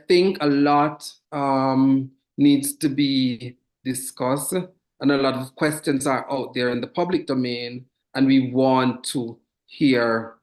think a lot needs to be discussed, and a lot of questions are out there in the public domain, and we want to hear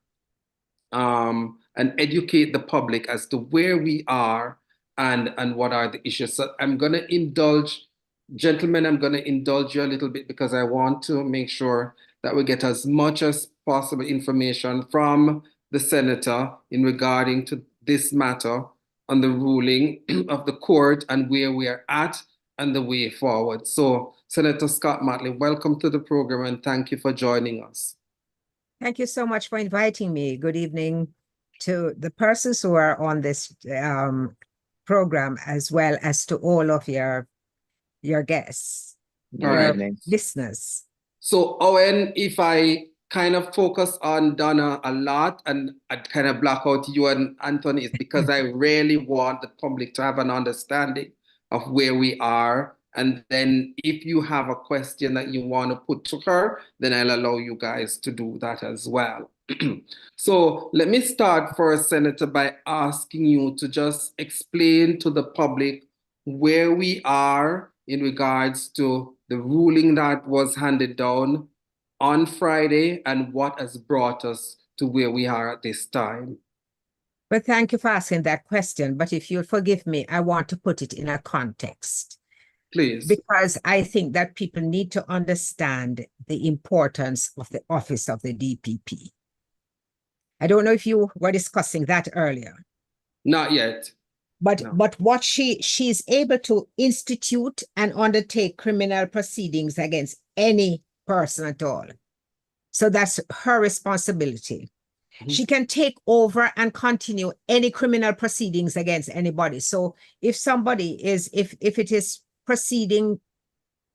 and educate the public as to where we are and what are the issues. So I'm going to indulge, gentlemen, I'm going to indulge you a little bit because I want to make sure that we get as much as possible information from the senator in regarding to this matter on the ruling of the court and where we are at and the way forward. So, Senator Scott Motley, welcome to the program and thank you for joining us. Thank you so much for inviting me. Good evening to the persons who are on this program, as well as to all of your guests, your listeners. So, Owen, if I kind of focus on Donna a lot and I kind of block out you and Anthony, it's because I really want the public to have an understanding of where we are. And then if you have a question that you want to put to her, then I'll allow you guys to do that as well. So let me start first, Senator, by asking you to just explain to the public where we are in regards to the ruling that was handed down on Friday and what has brought us to where we are at this time. Well, thank you for asking that question. But if you'll forgive me, I want to put it in a context. Please. Because I think that people need to understand the importance of the office of the DPP. I don't know if you were discussing that earlier. Not yet. But what she's able to institute and undertake criminal proceedings against any person at all. So that's her responsibility. Mm-hmm. She can take over and continue any criminal proceedings against anybody. So if somebody is, if it is proceeding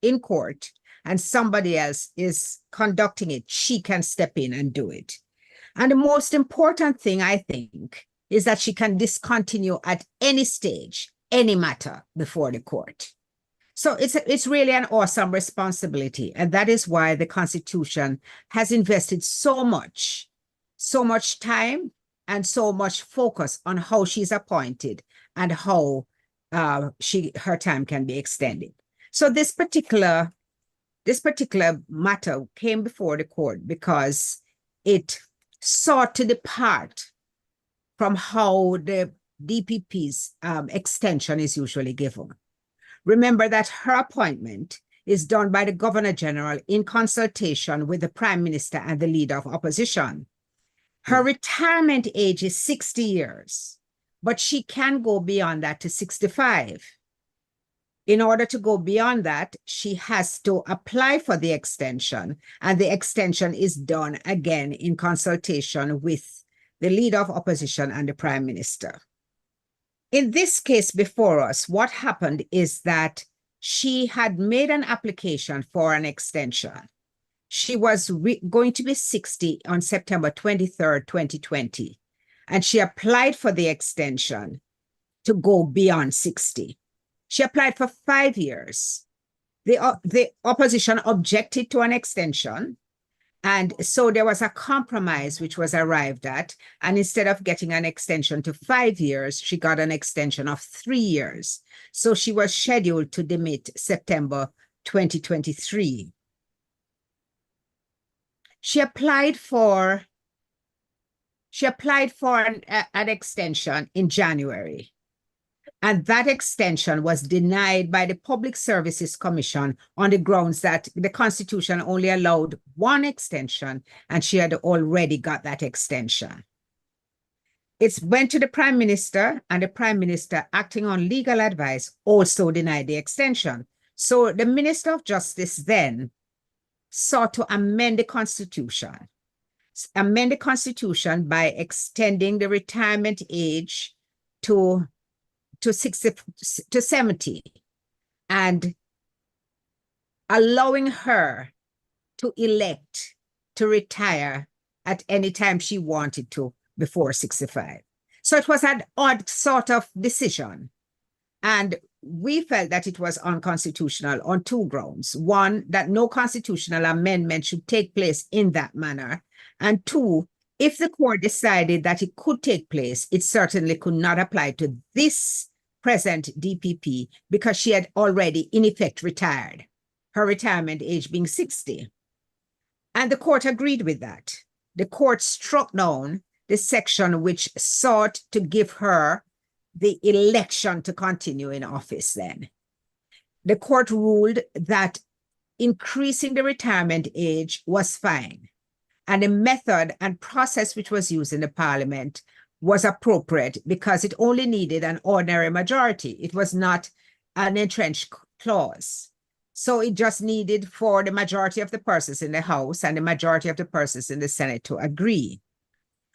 in court and somebody else is conducting it, she can step in and do it. And the most important thing, I think, is that she can discontinue at any stage, any matter before the court. So it's really an awesome responsibility. And that is why the Constitution has invested so much time and so much focus on how she's appointed and how her time can be extended. So this particular matter came before the court because it sought to depart from how the DPP's extension is usually given. Remember that her appointment is done by the Governor General in consultation with the Prime Minister and the Leader of Opposition. Her retirement age is 60 years. But she can go beyond that to 65. In order to go beyond that, she has to apply for the extension, and the extension is done again in consultation with the Leader of Opposition and the Prime Minister. In this case before us, what happened is that she had made an application for an extension. She was going to be 60 on September 23rd, 2020. And she applied for the extension to go beyond 60. She applied for 5 years. The opposition objected to an extension. And so there was a compromise which was arrived at. And instead of getting an extension to 5 years, she got an extension of 3 years. So she was scheduled to demit September 2023. She applied for an extension in January, and that extension was denied by the Public Services Commission on the grounds that the Constitution only allowed one extension, and she had already got that extension. It went to the Prime Minister, and the Prime Minister, acting on legal advice, also denied the extension. So the Minister of Justice then sought to amend the Constitution by extending the retirement age to 70 and allowing her to elect to retire at any time she wanted to before 65. So it was an odd sort of decision. And we felt that it was unconstitutional on two grounds. One, that no constitutional amendment should take place in that manner. And two, If the court decided that it could take place, it certainly could not apply to this present DPP because she had already, in effect, retired, her retirement age being 60. And the court agreed with that. The court struck down the section which sought to give her the election to continue in office then. The court ruled that increasing the retirement age was fine, and the method and process which was used in the parliament was appropriate because it only needed an ordinary majority. It was not an entrenched clause. So it just needed for the majority of the persons in the House and the majority of the persons in the Senate to agree.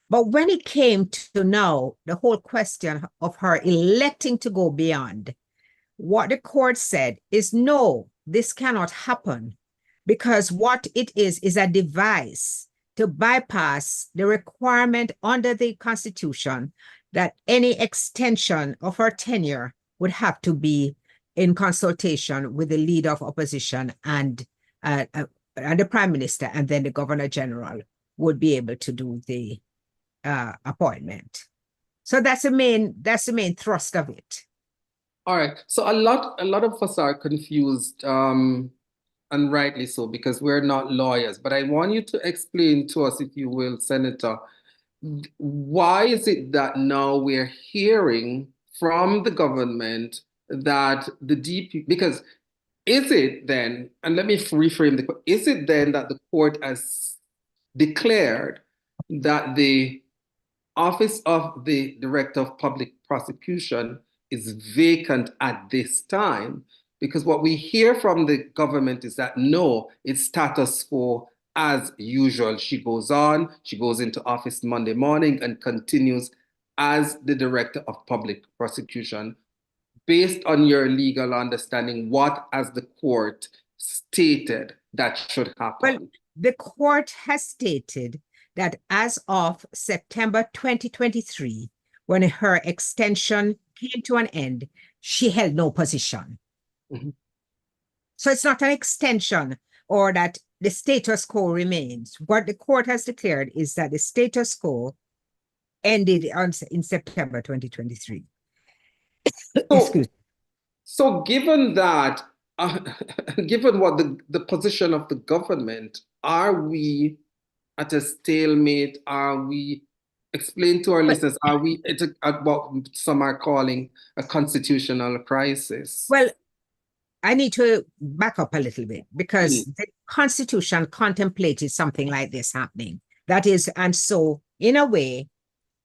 But when it came to now, the whole question of her electing to go beyond, what the court said is no, this cannot happen because what it is a device to bypass the requirement under the Constitution that any extension of her tenure would have to be in consultation with the leader of opposition and the Prime Minister, and then the Governor General would be able to do the appointment. So that's the main thrust of it. All right. So a lot of us are confused, and rightly so, because we're not lawyers. But I want you to explain to us, if you will, Senator, why is it that now we're hearing from the government that the DP, because is it then, and let me reframe is it then that the court has declared that the office of the Director of Public Prosecution is vacant at this time? Because what we hear from the government is that no, it's status quo as usual. She goes into office Monday morning and continues as the Director of Public Prosecution. Based on your legal understanding, what has the court stated that should happen? Well, the court has stated that as of September 2023, when her extension came to an end, she held no position. Mm-hmm. So it's not an extension or that the status quo remains. What the court has declared is that the status quo ended in September 2023. So given that, given what the position of the government, are we at a stalemate? Are we, explain to our listeners, are we at what some are calling a constitutional crisis? Well, I need to back up a little bit because the Constitution contemplated something like this happening. That is, and so in a way,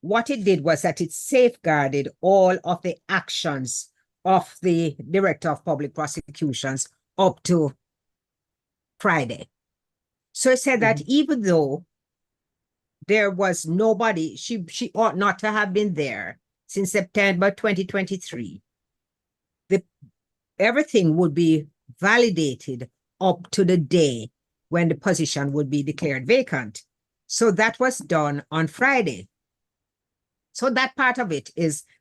what it did was that it safeguarded all of the actions of the Director of Public Prosecutions up to Friday. So it said that even though there was nobody, she ought not to have been there since September 2023, everything would be validated up to the day when the position would be declared vacant. So that was done on Friday. So that part of it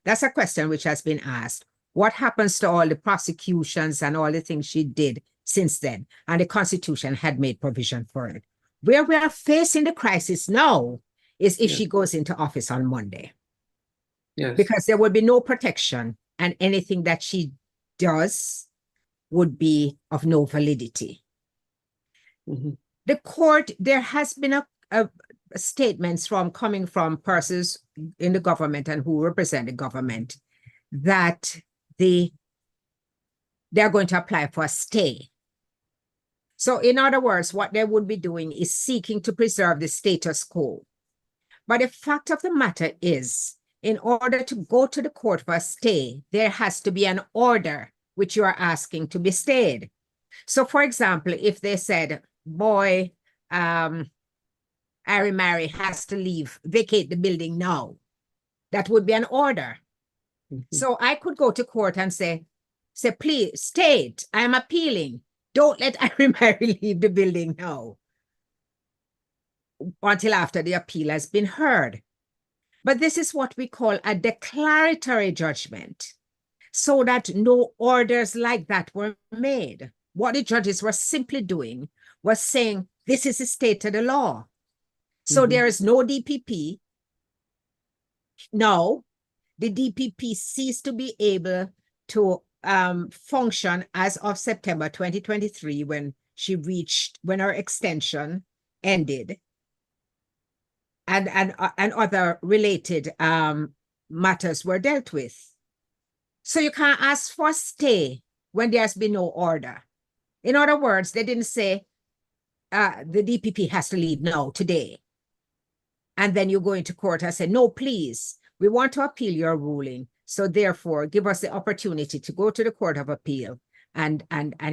that's a question which has been asked. What happens to all the prosecutions and all the things she did since then? And the Constitution had made provision for it. Where we are facing the crisis now is if she goes into office on Monday. Yes. Because there would be no protection and anything that she does would be of no validity. Mm-hmm. The court, there has been a statements coming from persons in the government and who represent the government that they're going to apply for a stay. So in other words, what they would be doing is seeking to preserve the status quo. But the fact of the matter is, in order to go to the court for a stay, there has to be an order which you are asking to be stayed. So for example, if they said, boy, Irie Myrie has to vacate the building now, that would be an order. Mm-hmm. So I could go to court and say, please, state, I am appealing. Don't let Irie Myrie leave the building now until after the appeal has been heard. But this is what we call a declaratory judgment, so that no orders like that were made. What the judges were simply doing was saying, this is the state of the law. So there is no DPP. Now, the DPP ceased to be able to function as of September 2023 when her extension ended, and other related matters were dealt with. So you can't ask for a stay when there's been no order. In other words, they didn't say the DPP has to leave now, today. And then you go into court and say, no, please, we want to appeal your ruling. So therefore, give us the opportunity to go to the Court of Appeal and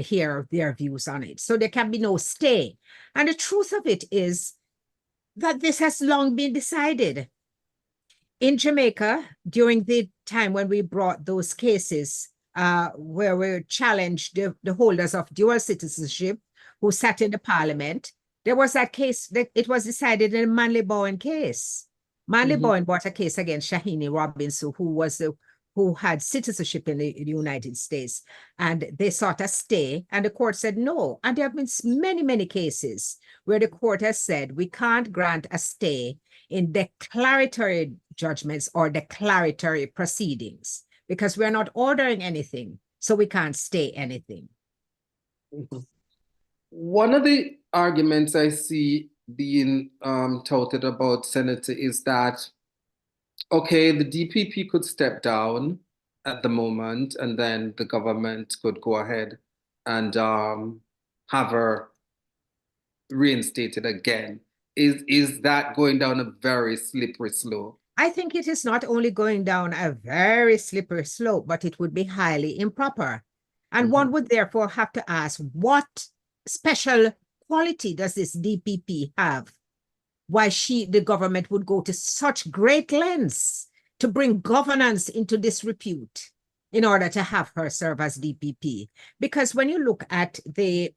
hear their views on it. So there can be no stay. And the truth of it is that this has long been decided. In Jamaica, during the time when we brought those cases where we challenged the holders of dual citizenship who sat in the parliament, there was that case that it was decided in the Manley Bowen case. Manley Bowen brought a case against Shahini Robinson, who had citizenship in the United States, and they sought a stay, and the court said no. And there have been many, many cases where the court has said we can't grant a stay in declaratory judgments or declaratory proceedings because we're not ordering anything, so we can't stay anything. One of the arguments I see being touted about Senator is that, okay, the DPP could step down at the moment, and then the government could go ahead and have her reinstated again. Is that going down a very slippery slope? I think it is not only going down a very slippery slope, but it would be highly improper. And one would therefore have to ask, what special quality does this DPP have? Why the government would go to such great lengths to bring governance into disrepute in order to have her serve as DPP. Because when you look at the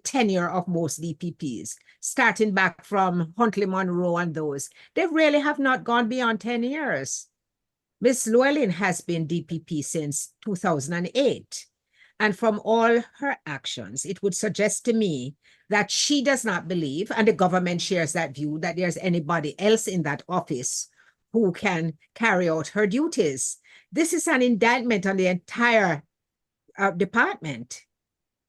tenure of most DPPs, starting back from Huntley Monroe and those, they really have not gone beyond 10 years. Ms. Llewellyn has been DPP since 2008. And from all her actions, it would suggest to me that she does not believe, and the government shares that view, that there's anybody else in that office who can carry out her duties. This is an indictment on the entire department.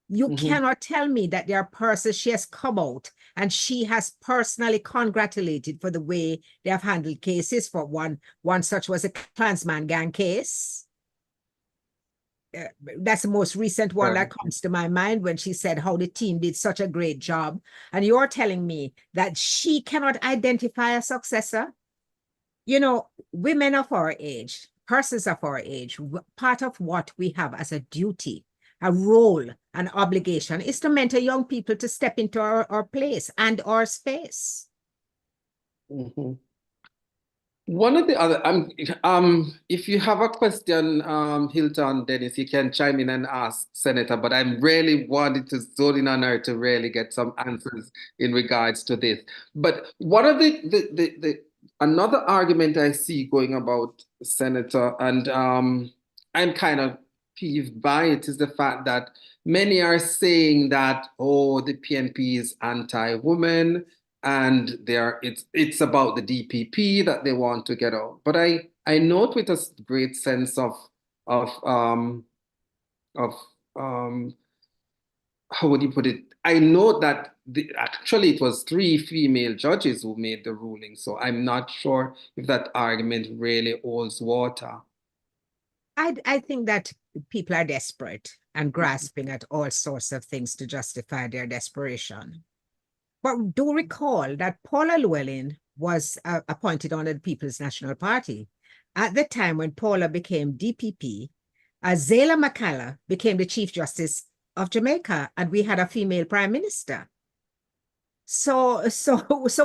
You cannot tell me that there are persons she has come out and she has personally congratulated for the way they have handled cases. For one such was a Klansman gang case. That's the most recent one that comes to my mind, when she said how the team did such a great job. And you're telling me that she cannot identify a successor? You know, women of our age, persons of our age, part of what we have as a duty, a role, an obligation, is to mentor young people to step into our place and our space. One of the other, if you have a question, Hilton, Dennis, you can chime in and ask Senator, but I'm really wanting to zone in on her to really get some answers in regards to this. But one of another argument I see going about Senator, and I'm kind of peeved by it, is the fact that many are saying that, oh, the PNP is anti-woman, and it's about the DPP that they want to get out. But I note with a great sense of how would you put it? I know that actually it was 3 female judges who made the ruling, so I'm not sure if that argument really holds water. I think that people are desperate and grasping at all sorts of things to justify their desperation. But do recall that Paula Llewellyn was appointed under the People's National Party. At the time when Paula became DPP, Zayla McCalla became the Chief Justice of Jamaica, and we had a female prime minister. So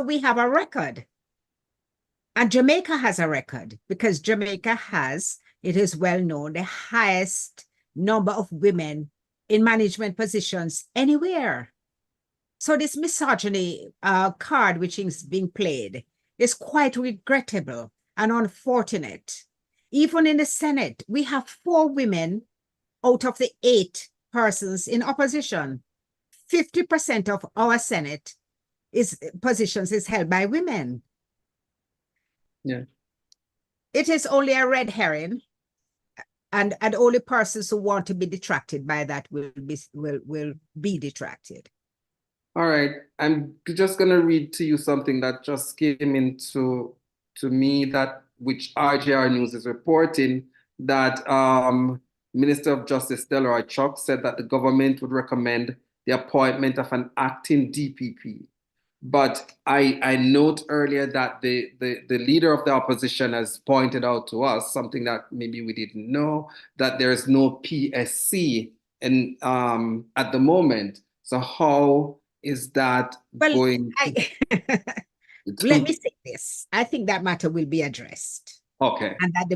we have a record. And Jamaica has a record, because Jamaica has, it is well known, the highest number of women in management positions anywhere. So this misogyny card which is being played is quite regrettable and unfortunate. Even in the Senate, we have 4 women out of the 8 persons in opposition. 50% of our Senate positions is held by women. Yeah. It is only a red herring, and only persons who want to be detracted by that will be detracted. All right. I'm just gonna read to you something that just came into to me, that which RJR News is reporting, that Minister of Justice Delroy Chuck said that the government would recommend the appointment of an acting DPP. But I note earlier that the leader of the opposition has pointed out to us something that maybe we didn't know, that there is no PSC in at the moment. So how is that Well, going let me to say this. I think that matter will be addressed, okay. and that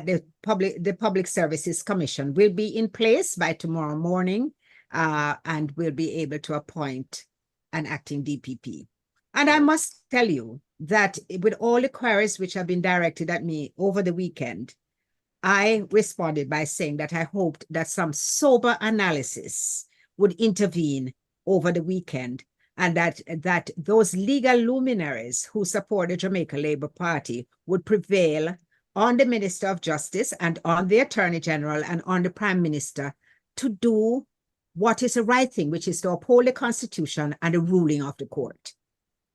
the Public Services Commission will be in place by tomorrow morning, and will be able to appoint an acting DPP. And I must tell you that with all the queries which have been directed at me over the weekend, I responded by saying that I hoped that some sober analysis would intervene over the weekend, and that those legal luminaries who support the Jamaica Labour Party would prevail on the Minister of Justice and on the Attorney General and on the Prime Minister to do what is the right thing, which is to uphold the Constitution and the ruling of the court.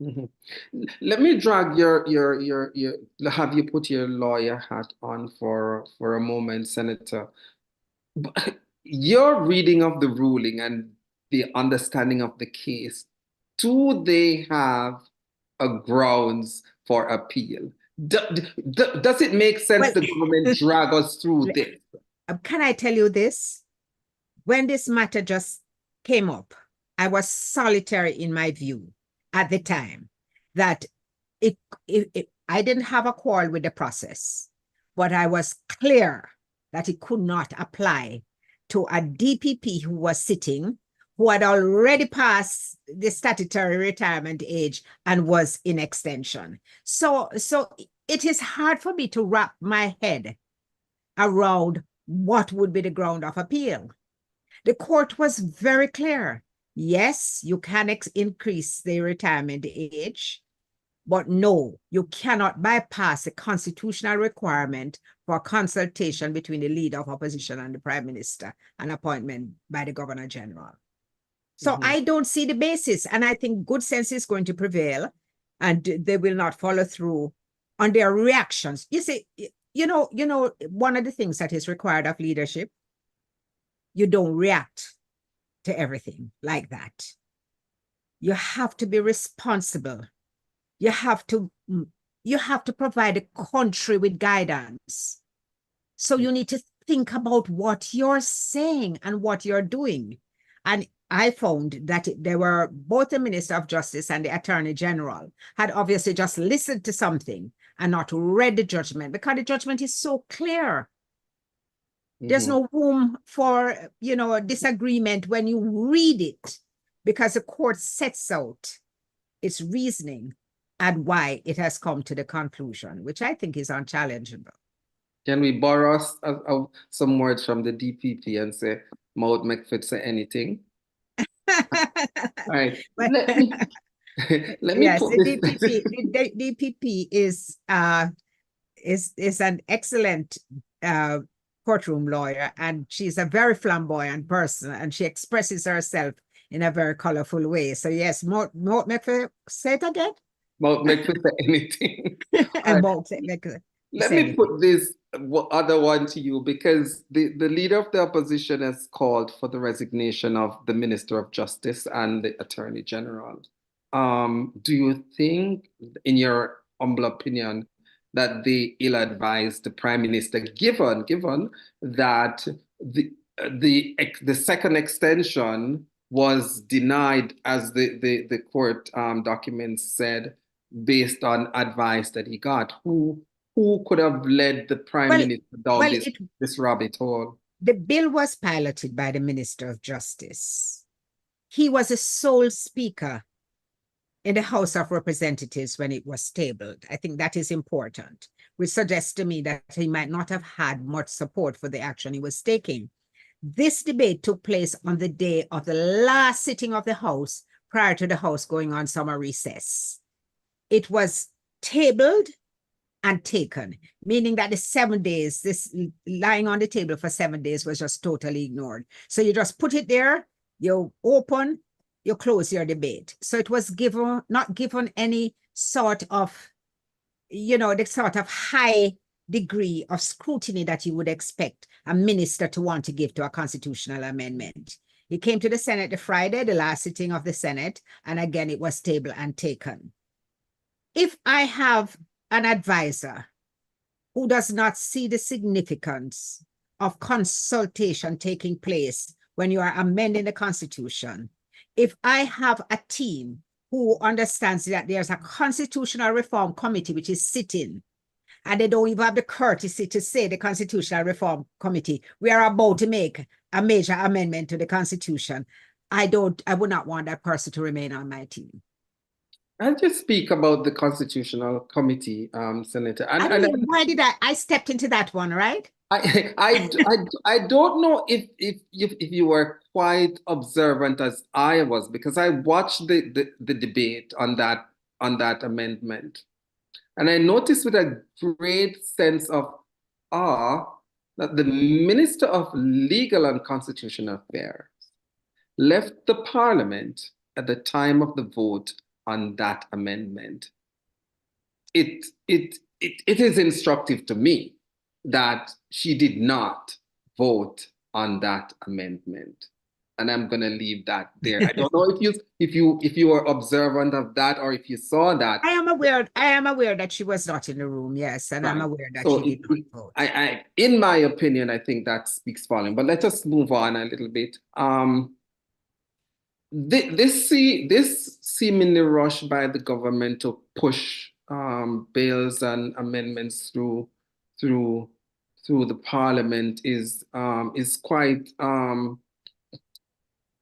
Mhm. Let me drag your have you put your lawyer hat on for a moment, Senator. Your reading of the ruling and the understanding of the case, do they have a grounds for appeal? Does it make sense Well, the government drag us through this? can I tell you this? When this matter just came up, I was solitary in my view at the time that I didn't have a quarrel with the process, but I was clear that it could not apply to a DPP who was sitting, who had already passed the statutory retirement age and was in extension. So it is hard for me to wrap my head around what would be the ground of appeal. The court was very clear. Yes, you can increase the retirement age, but no, you cannot bypass the constitutional requirement for consultation between the leader of opposition and the prime minister and appointment by the governor general. So I don't see the basis, and I think good sense is going to prevail, and they will not follow through on their reactions. You see, one of the things that is required of leadership, you don't react to everything like that. You have to be responsible. You have to provide the country with guidance. So you need to think about what you're saying and what you're doing. And I found that there were both the Minister of Justice and the Attorney General had obviously just listened to something and not read the judgment, because the judgment is so clear. There's no room for, disagreement when you read it, because the court sets out its reasoning and why it has come to the conclusion, which I think is unchallengeable. Can we borrow some words from the DPP and say, mouth make fit say anything? All right. Let me Yes, put the this. DPP is an excellent courtroom lawyer, and she's a very flamboyant person, and she expresses herself in a very colorful way. So yes, say it again. Mouth make fit say anything. And All right. Let me anything. put this other one to you, because the leader of the opposition has called for the resignation of the Minister of Justice and the Attorney General. Do you think, in your humble opinion, that they ill-advised the Prime Minister, given that the second extension was denied, as the court documents said, based on advice that he got? Who could have led the Prime Well, Minister down well, this rabbit hole? the bill was piloted by the Minister of Justice. He was a sole speaker in the House of Representatives when it was tabled. I think that is important, which suggests to me that he might not have had much support for the action he was taking. This debate took place on the day of the last sitting of the House prior to the House going on summer recess. It was tabled and taken, meaning that the 7 days, this lying on the table for 7 days was just totally ignored. So you just put it there, you open, you close your debate. So it was not given any sort of, the sort of high degree of scrutiny that you would expect a minister to want to give to a constitutional amendment. It came to the Senate the Friday, the last sitting of the Senate, and again, it was tabled and taken. If I have an advisor who does not see the significance of consultation taking place when you are amending the Constitution, if I have a team who understands that there's a constitutional reform committee which is sitting, and they don't even have the courtesy to say the Constitutional Reform Committee, we are about to make a major amendment to the Constitution, I would not want that person to remain on my team. I'll just speak about the Constitutional Committee, Senator. Why did I stepped into that one, right? I don't know if you were quite observant as I was, because I watched the debate on that amendment, and I noticed with a great sense of awe that the Minister of Legal and Constitutional Affairs left the Parliament at the time of the vote on that amendment. It is instructive to me that she did not vote on that amendment, and I'm going to leave that there. I don't know if you were observant of that, or if you saw that. I am aware that she was not in the room, yes, and right. I'm aware that she did not vote. In my opinion, I think that speaks volume. But let us move on a little bit. This seemingly rush by the government to push bills and amendments through the Parliament is quite,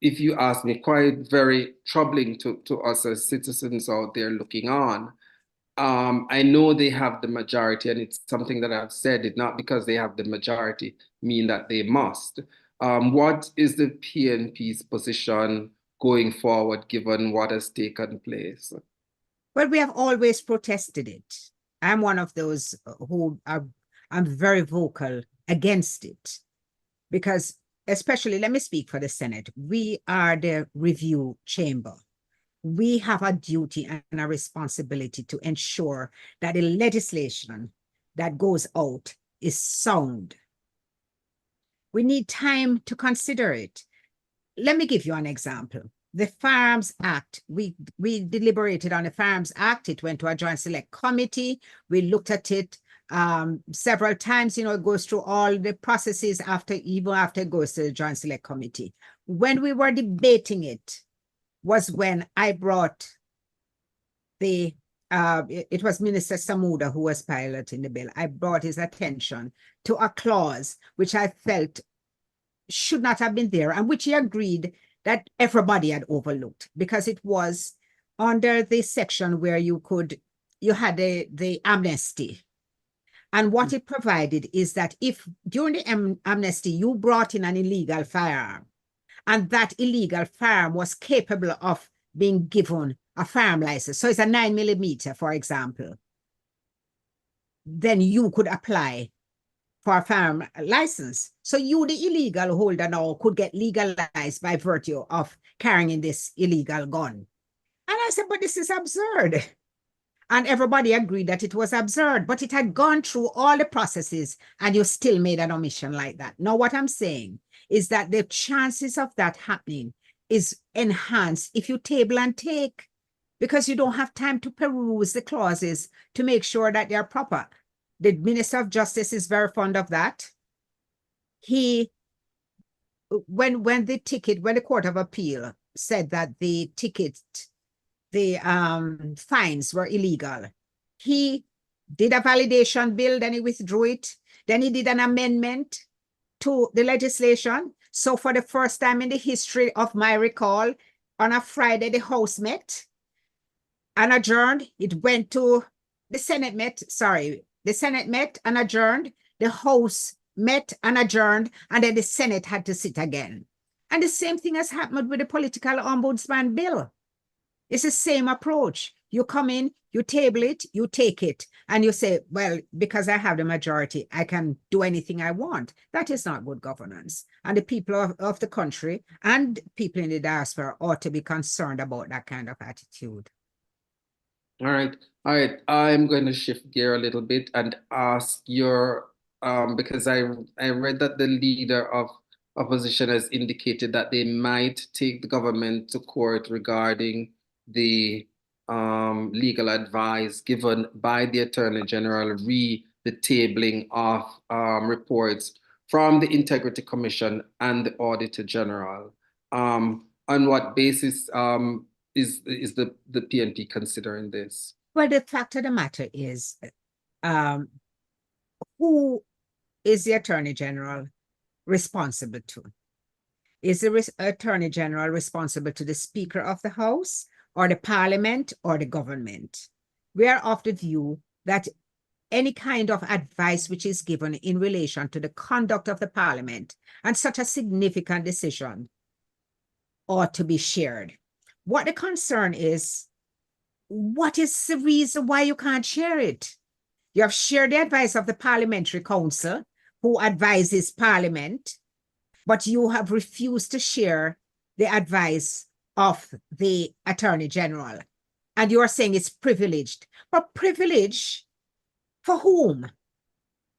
if you ask me, quite very troubling to us as citizens out there looking on. I know they have the majority, and it's something that I've said, it's not because they have the majority mean that they must. What is the PNP's position going forward, given what has taken place? Well, we have always protested it. I'm one of those I'm very vocal against it, because especially, let me speak for the Senate. We are the review chamber. We have a duty and a responsibility to ensure that the legislation that goes out is sound. We need time to consider it. Let me give you an example. The Farms Act, we deliberated on the Farms Act. It went to a joint select committee. We looked at it several times. It goes through all the processes even after it goes to the joint select committee. When we were debating it was when I brought it was Minister Samuda who was piloting the bill. I brought his attention to a clause which I felt should not have been there, and which he agreed that everybody had overlooked, because it was under the section where you had the amnesty. And what it provided is that if during the amnesty you brought in an illegal firearm, and that illegal firearm was capable of being given a firearm license, so it's a 9mm, for example, then you could apply for a firearm license. So you, the illegal holder now, could get legalized by virtue of carrying this illegal gun. And I said, but this is absurd. And everybody agreed that it was absurd, but it had gone through all the processes and you still made an omission like that. Now, what I'm saying is that the chances of that happening is enhanced if you table and take, because you don't have time to peruse the clauses to make sure that they're proper. The Minister of Justice is very fond of that. When the Court of Appeal said that the fines were illegal, he did a validation bill, then he withdrew it. Then he did an amendment to the legislation. So for the first time in the history of my recall, on a Friday, the House met and adjourned. It went to the Senate met, the Senate met and adjourned, the House met and adjourned, and then the Senate had to sit again. And the same thing has happened with the political ombudsman bill. It's the same approach. You come in, you table it, you take it, and you say, well, because I have the majority, I can do anything I want. That is not good governance. And the people of the country and people in the diaspora ought to be concerned about that kind of attitude. All right. All right. I'm going to shift gear a little bit and ask your because I read that the leader of opposition has indicated that they might take the government to court regarding the legal advice given by the Attorney General re the tabling of reports from the Integrity Commission and the Auditor General. On what basis is the PNP considering this? Well, the fact of the matter is, who is the Attorney General responsible to? Is the Attorney General responsible to the Speaker of the House or the Parliament or the government? We are of the view that any kind of advice which is given in relation to the conduct of the Parliament and such a significant decision ought to be shared. What the concern is, what is the reason why you can't share it? You have shared the advice of the Parliamentary Council, who advises Parliament, but you have refused to share the advice of the Attorney General. And you are saying it's privileged. But privilege for whom?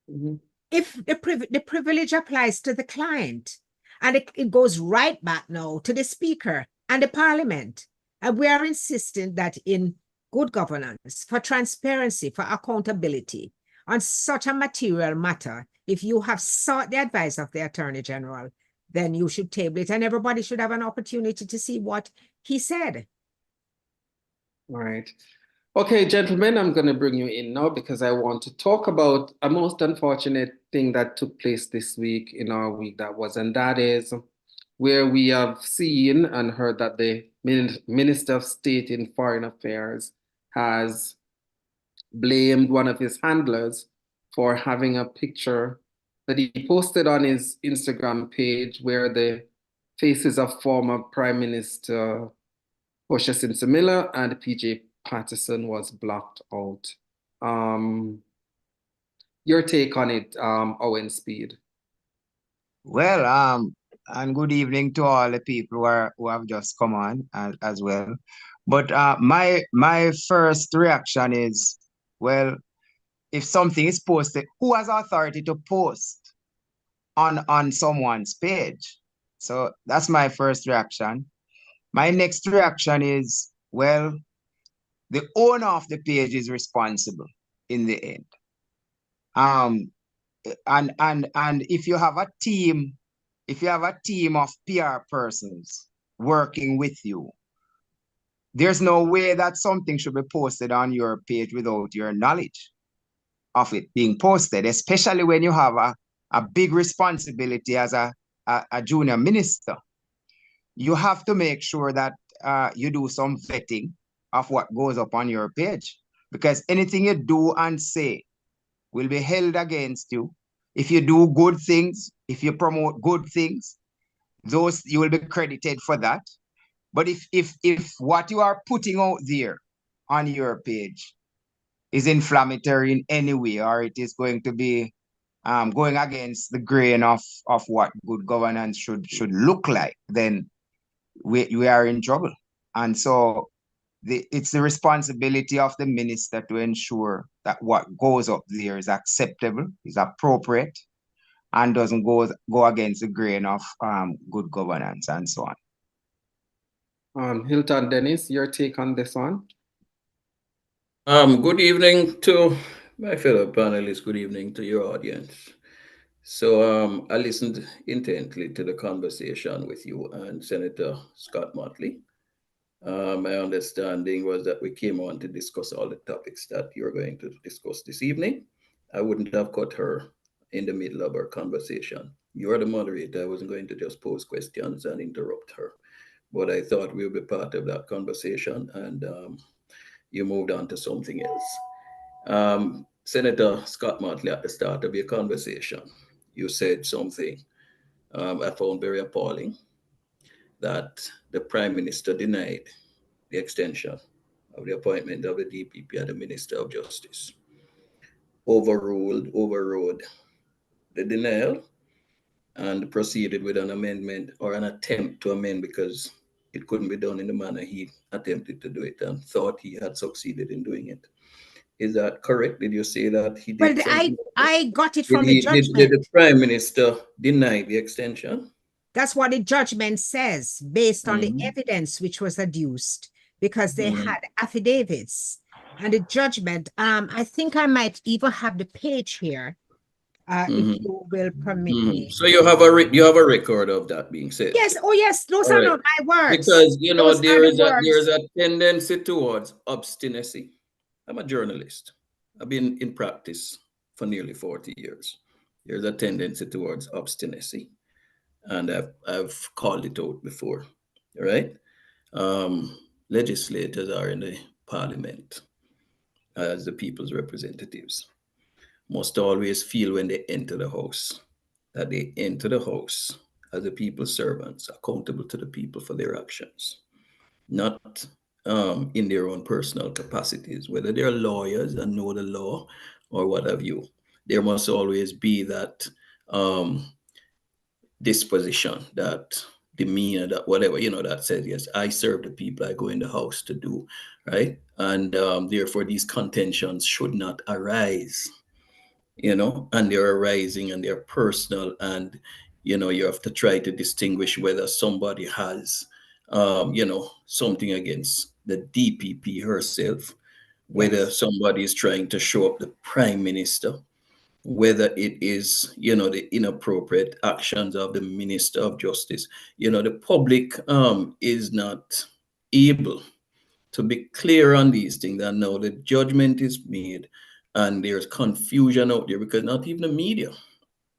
Mm-hmm. If the privilege applies to the client, and it goes right back now to the Speaker and the Parliament. And we are insisting that in good governance, for transparency, for accountability, on such a material matter, if you have sought the advice of the Attorney General, then you should table it and everybody should have an opportunity to see what he said. All right. Okay, gentlemen, I'm going to bring you in now because I want to talk about a most unfortunate thing that took place this week in our week that was, and that is where we have seen and heard that the Minister of State in Foreign Affairs has blamed one of his handlers for having a picture that he posted on his Instagram page where the faces of former Prime Minister Portia Miller and PJ Patterson was blocked out. Your take on it, Owen Speed. Well, and good evening to all the people who have just come on as well. But my first reaction is, well, if something is posted, who has authority to post on someone's page? So that's my first reaction. My next reaction is, well, the owner of the page is responsible in the end. And if you have a team of PR persons working with you, there's no way that something should be posted on your page without your knowledge of it being posted, especially when you have a big responsibility as a junior minister. You have to make sure that you do some vetting of what goes up on your page, because anything you do and say will be held against you. If you do good things, if you promote good things, those you will be credited for that. But if what you are putting out there on your page is inflammatory in any way, or it is going to be going against the grain of what good governance should look like, then we are in trouble. And so it's the responsibility of the minister to ensure that what goes up there is acceptable, is appropriate, and doesn't go against the grain of good governance and so on. Hilton Dennis, your take on this one? Good evening to my fellow panelists. Good evening to your audience. So I listened intently to the conversation with you and Senator Scott Motley. My understanding was that we came on to discuss all the topics that you're going to discuss this evening. I wouldn't have cut her in the middle of our conversation. You're the moderator. I wasn't going to just pose questions and interrupt her. But I thought we would be part of that conversation, and you moved on to something else. Senator Scott Motley, at the start of your conversation, you said something I found very appalling, that the Prime Minister denied the extension of the appointment of the DPP and the Minister of Justice. Overrode the denial and proceeded with an amendment or an attempt to amend because it couldn't be done in the manner he attempted to do it and thought he had succeeded in doing it. Is that correct? Did you say that he Well, did something? I got it Did, from the did the judgment. Prime Minister deny the extension? That's what the judgment says based on the Mhm. evidence which was adduced because they Mhm. had affidavits and the judgment. I think I might even have the page here, if Mhm. you will permit Mhm. me. So you have a record of that being said. Yes. Oh, yes. Those All are right. not my words. Because Those are the there is words. a tendency towards obstinacy. I'm a journalist. I've been in practice for nearly 40 years. There's a tendency towards obstinacy, and I've called it out before. Right? Legislators are in the parliament as the people's representatives. Must always feel when they enter the house that they enter the house as the people's servants, accountable to the people for their actions, not in their own personal capacities, whether they're lawyers and know the law or what have you. There must always be that um, disposition, that demeanor, that whatever, that says, yes, I serve the people I go in the house to do, right? And therefore, these contentions should not arise, and they're arising and they're personal. And, you have to try to distinguish whether somebody has, something against the DPP herself, whether Yes. somebody is trying to show up the prime minister, whether it is, the inappropriate actions of the Minister of Justice. The public is not able to be clear on these things. And now the judgment is made and there's confusion out there because not even the media,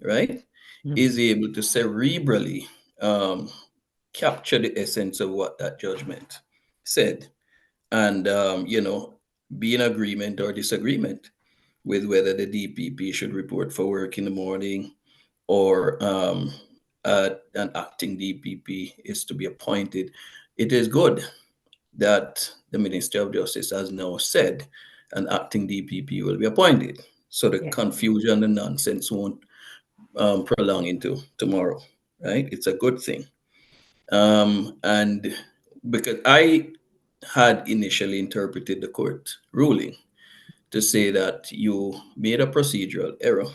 right, is able to cerebrally um, capture the essence of what that judgment said and, be in agreement or disagreement with whether the DPP should report for work in the morning or an acting DPP is to be appointed. It is good that the Minister of Justice has now said an acting DPP will be appointed. So the Yes. confusion and nonsense won't prolong into tomorrow, right? It's a good thing. And because I had initially interpreted the court ruling to say that you made a procedural error.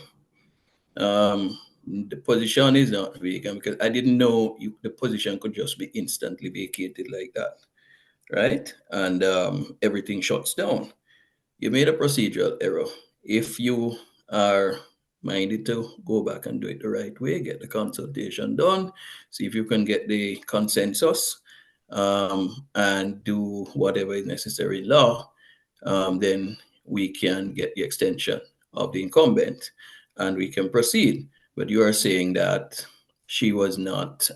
The position is not vacant because I didn't know the position could just be instantly vacated like that, right? And everything shuts down. You made a procedural error. If you are minded to go back and do it the right way, get the consultation done, see if you can get the consensus, and do whatever is necessary in law, then we can get the extension of the incumbent and we can proceed. But you are saying that she was not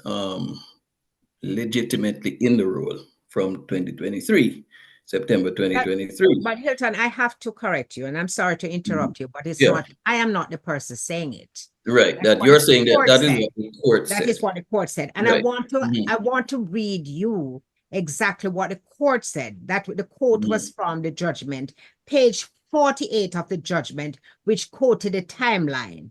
legitimately in the role from 2023, September That, 2023. but Hilton, I have to correct you, and I'm sorry to Mhm. interrupt you, but it's Yeah, not, I am not the person saying it. right. That's That what you're the saying that court that is said. what the court That is said. what the court said. And Right. I want to read you exactly what the court said. That the quote was from the judgment, page 48 of the judgment, which quoted the timeline.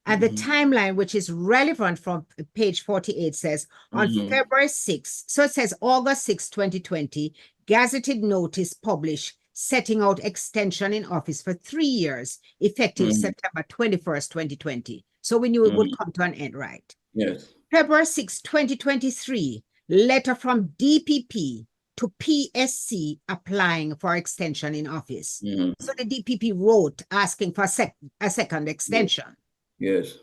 And the timeline, which is relevant from page 48, says on February 6th, so it says August 6, 2020, gazetted notice published setting out extension in office for 3 years, effective September 21st, 2020. So we knew it would come to an end, right? Yes. February 6, 2023, letter from DPP to PSC applying for extension in office. So the DPP wrote asking for a second extension. Yes.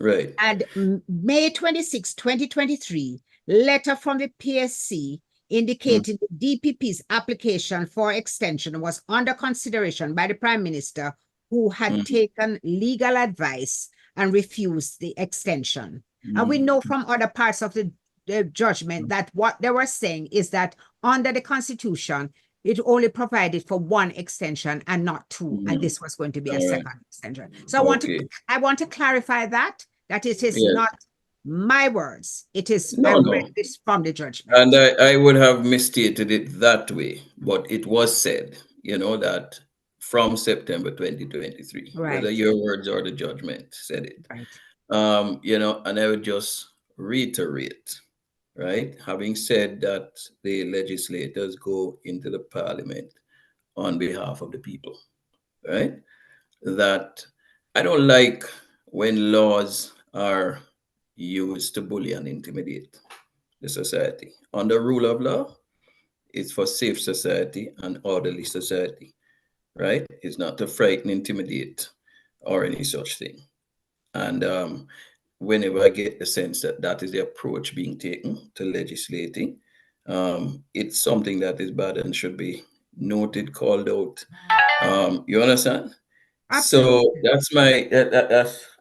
Right. And May 26, 2023, letter from the PSC indicating the DPP's application for extension was under consideration by the Prime Minister, who had taken legal advice and refused the extension. And we know from other parts of the judgment that what they were saying is that under the Constitution, it only provided for one extension and not two, and this was going to be a All right. second extension. So Okay. I want to clarify that it is Yes. not My words. It is, No, I'm no. reading this from the judgment. And I would have misstated it that way, but it was said, that from September 2023, whether Right, your words or the judgment said it. right. And I would just reiterate, right? Having said that the legislators go into the parliament on behalf of the people, right? That I don't like when laws are used to bully and intimidate the society. Under rule of law, it's for safe society and orderly society, right? It's not to frighten, intimidate, or any such thing. And whenever I get the sense that that is the approach being taken to legislating, it's something that is bad and should be noted, called out. You understand? So Absolutely. that's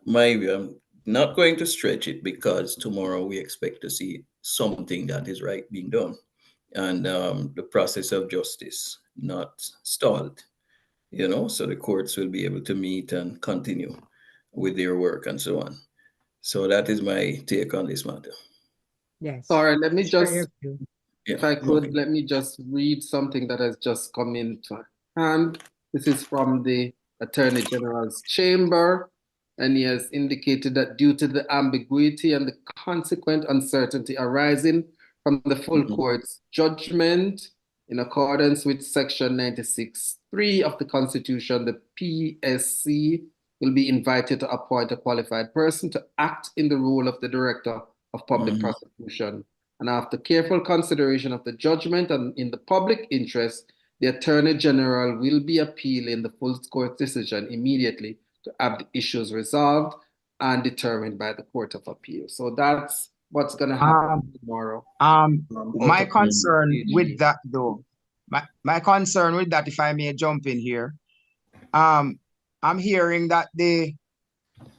my view. I'm not going to stretch it because tomorrow we expect to see something that is right being done, and the process of justice not stalled. So the courts will be able to meet and continue with their work and so on. So that is my take on this matter. Yes. Sorry, let me Share just, your view. if Yeah. I Okay. could, let me just read something that has just come into hand. This is from the Attorney General's chamber, and he has indicated that due to the ambiguity and the consequent uncertainty arising from the full Mhm. court's judgment, in accordance with Section 96(3) of the Constitution, the PSC will be invited to appoint a qualified person to act in the role of the Director of Public Mhm. Prosecution. And after careful consideration of the judgment and in the public interest, the Attorney General will be appealing the full court decision immediately to have the issues resolved and determined by the Court of Appeal. So that's what's going to happen tomorrow. Out My of concern with AG. that though, my concern with that, if I may jump in here, um, I'm hearing that there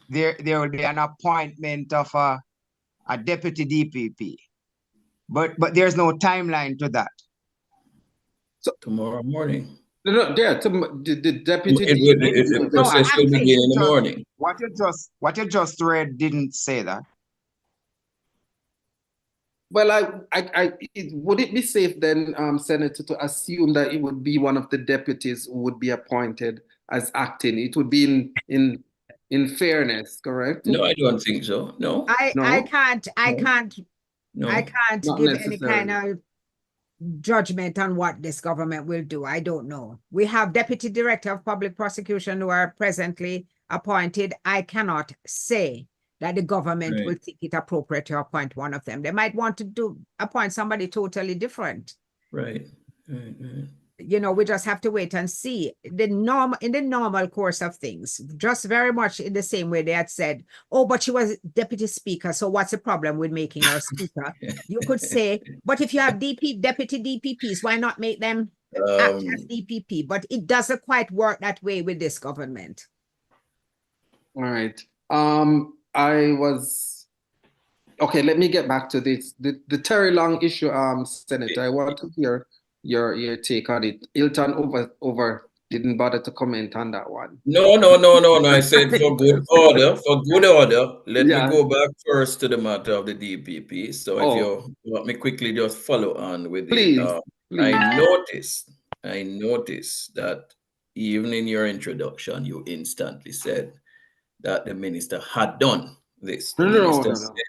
will be an appointment of a deputy DPP, but there's no timeline to that. Tomorrow morning. No, there, the deputy The DPP. No, process will acting. begin in the morning. What you just read didn't say that. Well, would it be safe then, Senator, to assume that it would be one of the deputies who would be appointed as acting? It would be in fairness, correct? No, I don't think so. No, I No, can't no, I no. can't not give any kind necessarily. of judgment on what this government will do. I don't know. We have Deputy Director of Public Prosecution who are presently appointed. I cannot say that the government will Right, think it appropriate to appoint one of them. They might want to appoint somebody totally different. right, right. We just have to wait and see in the normal course of things, just very much in the same way they had said, oh, but she was deputy speaker, so what's the problem with making her speaker? You could say, but if you have deputy DPPs, why not make them act as Um, DPP? But it doesn't quite work that way with this government. All right. I was okay. Let me get back to this. The Terry Long issue, Senator. I want to hear your take on it. Hilton over didn't bother to comment on that one. no. I said for good order, let me Yeah. go back first to the matter of the DPP. So if Oh, you want me quickly just follow on with it. please, please. I noticed that even in your introduction, you instantly said that the minister had done this. The No, no, minister no, no, said,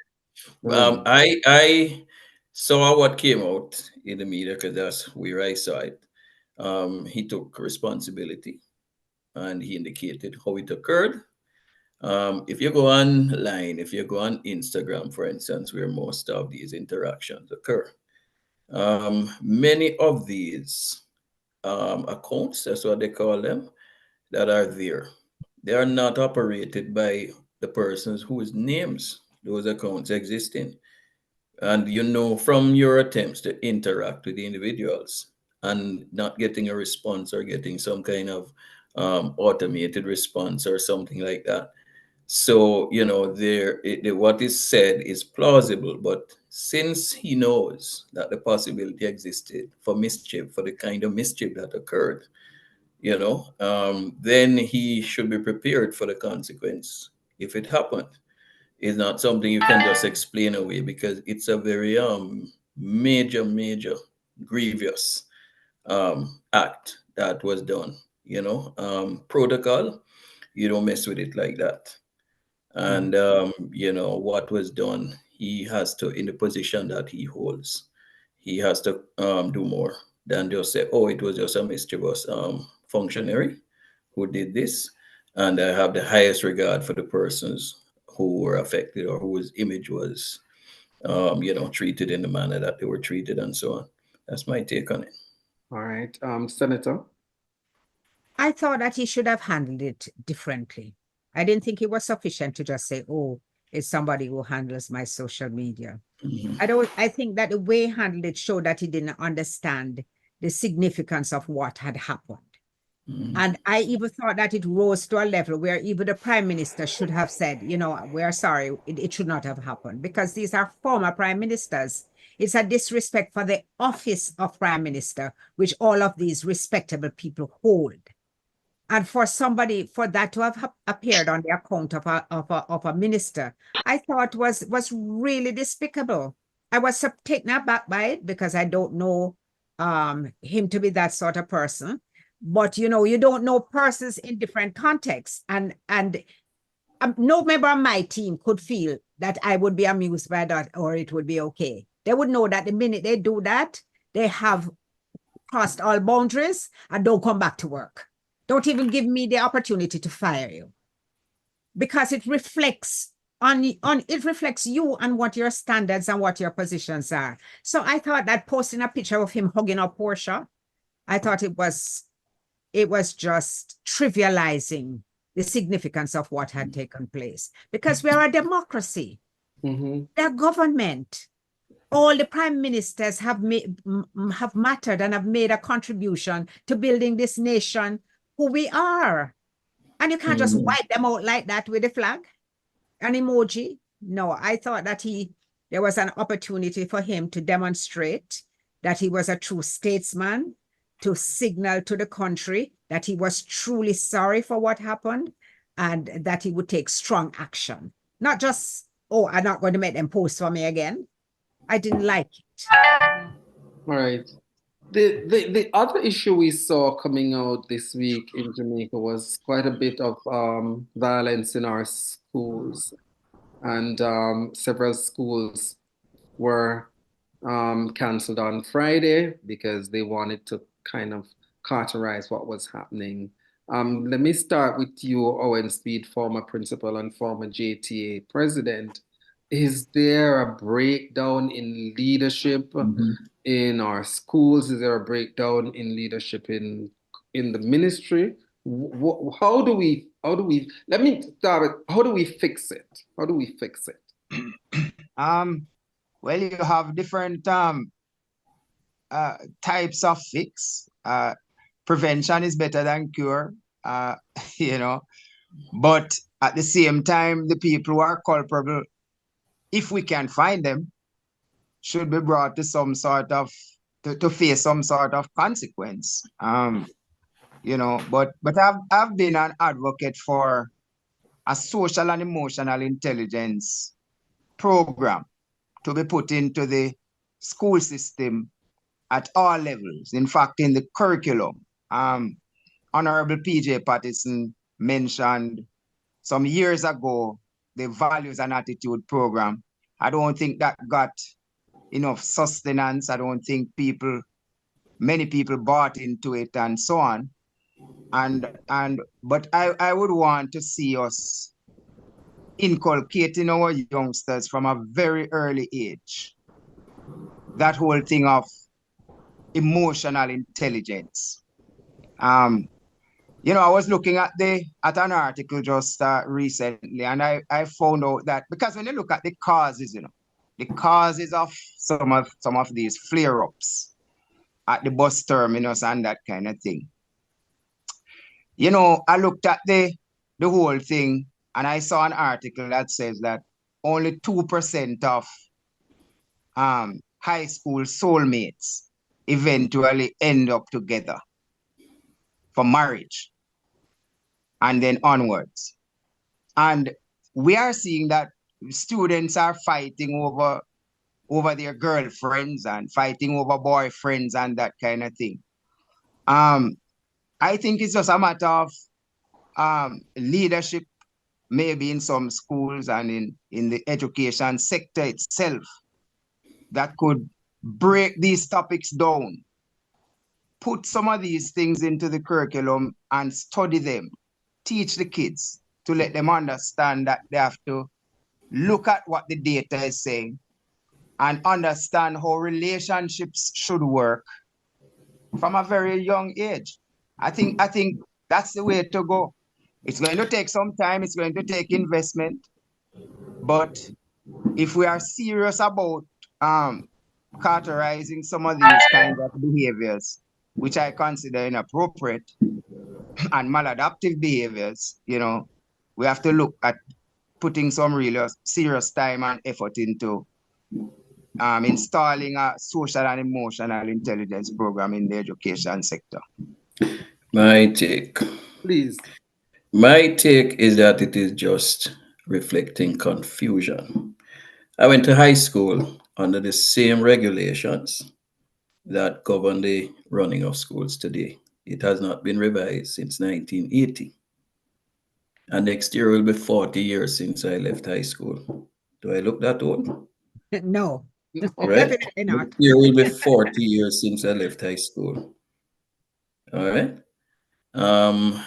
no, no. I saw what came out in the media because that's where I saw it. He took responsibility and he indicated how it occurred. If you go online, if you go on Instagram, for instance, where most of these interactions occur, many of these accounts, that's what they call them, that are there, they are not operated by the persons whose names those accounts exist in. And from your attempts to interact with the individuals and not getting a response or getting some kind of automated response or something like that. So, what is said is plausible, but since he knows that the possibility existed for mischief, for the kind of mischief that occurred, then he should be prepared for the consequence if it happened. is not something you can just explain away, because it's a very major, grievous act that was done. Protocol, you don't mess with it like that. And what was done, he has to, in the position that he holds, he has to do more than just say, oh, it was just a mischievous functionary who did this. And I have the highest regard for the persons who were affected or whose image was, treated in the manner that they were treated and so on. That's my take on it. All right, Senator. I thought that he should have handled it differently. I didn't think it was sufficient to just say, oh, it's somebody who handles my social media. I think that the way he handled it showed that he didn't understand the significance of what had happened. And I even thought that it rose to a level where even the prime minister should have said, we're sorry, it should not have happened, because these are former prime ministers. It's a disrespect for the office of prime minister, which all of these respectable people hold. And for that to have appeared on the account of a minister, I thought was really despicable. I was taken aback by it because I don't know him to be that sort of person. But you don't know persons in different contexts, and no member of my team could feel that I would be amused by that or it would be okay. They would know that the minute they do that, they have crossed all boundaries and don't come back to work. Don't even give me the opportunity to fire you, because it reflects you and what your standards and what your positions are. So I thought that posting a picture of him hugging up Portia, I thought it was just trivializing the significance of what had taken place, because we are a democracy. Their government, all the prime ministers have mattered and have made a contribution to building this nation who we are. And you can't just wipe them out like that with a flag, an emoji. No, I thought that there was an opportunity for him to demonstrate that he was a true statesman, to signal to the country that he was truly sorry for what happened and that he would take strong action. Not just, oh, I'm not going to make them post for me again. I didn't like it. All right. The other issue we saw coming out this week in Jamaica was quite a bit of violence in our schools, and several schools were canceled on Friday because they wanted to kind of cauterize what was happening. Let me start with you, Owen Speed, former principal and former JTA president. Is there a breakdown in leadership in our schools? Is there a breakdown in leadership in the ministry? How do we let me start with, how do we fix it? How do we fix it? Well, you have different types of fix. Prevention is better than cure, but at the same time, the people who are culpable, if we can find them, should be brought to some sort of to face some sort of consequence. But I've been an advocate for a social and emotional intelligence program to be put into the school system at all levels. In fact, in the curriculum, Honorable PJ Patterson mentioned some years ago the values and attitude program. I don't think that got enough sustenance. I don't think many people bought into it and so on. But I would want to see us inculcating our youngsters from a very early age that whole thing of emotional intelligence. I was looking at an article just recently, and I found out that because when you look at the causes, the causes of some of these flare-ups at the bus terminus and that kind of thing. I looked at the whole thing, and I saw an article that says that only 2% of high school soulmates eventually end up together for marriage and then onwards. And we are seeing that students are fighting over their girlfriends and fighting over boyfriends and that kind of thing. I think it's just a matter of leadership, maybe in some schools and in the education sector itself, that could break these topics down, put some of these things into the curriculum and study them, teach the kids to let them understand that they have to look at what the data is saying and understand how relationships should work from a very young age. I think that's the way to go. It's going to take some time, it's going to take investment, but if we are serious about characterizing some of these kinds of behaviors, which I consider inappropriate and maladaptive behaviors, we have to look at putting some real serious time and effort into installing a social and emotional intelligence program in the education sector. My take. Please. My take is that it is just reflecting confusion. I went to high school under the same regulations that govern the running of schools today. It has not been revised since 1980. And next year will be 40 years since I left high school. Do I look that old? No, Right? definitely not. Next year will be 40 years since I left high school. All right. Um,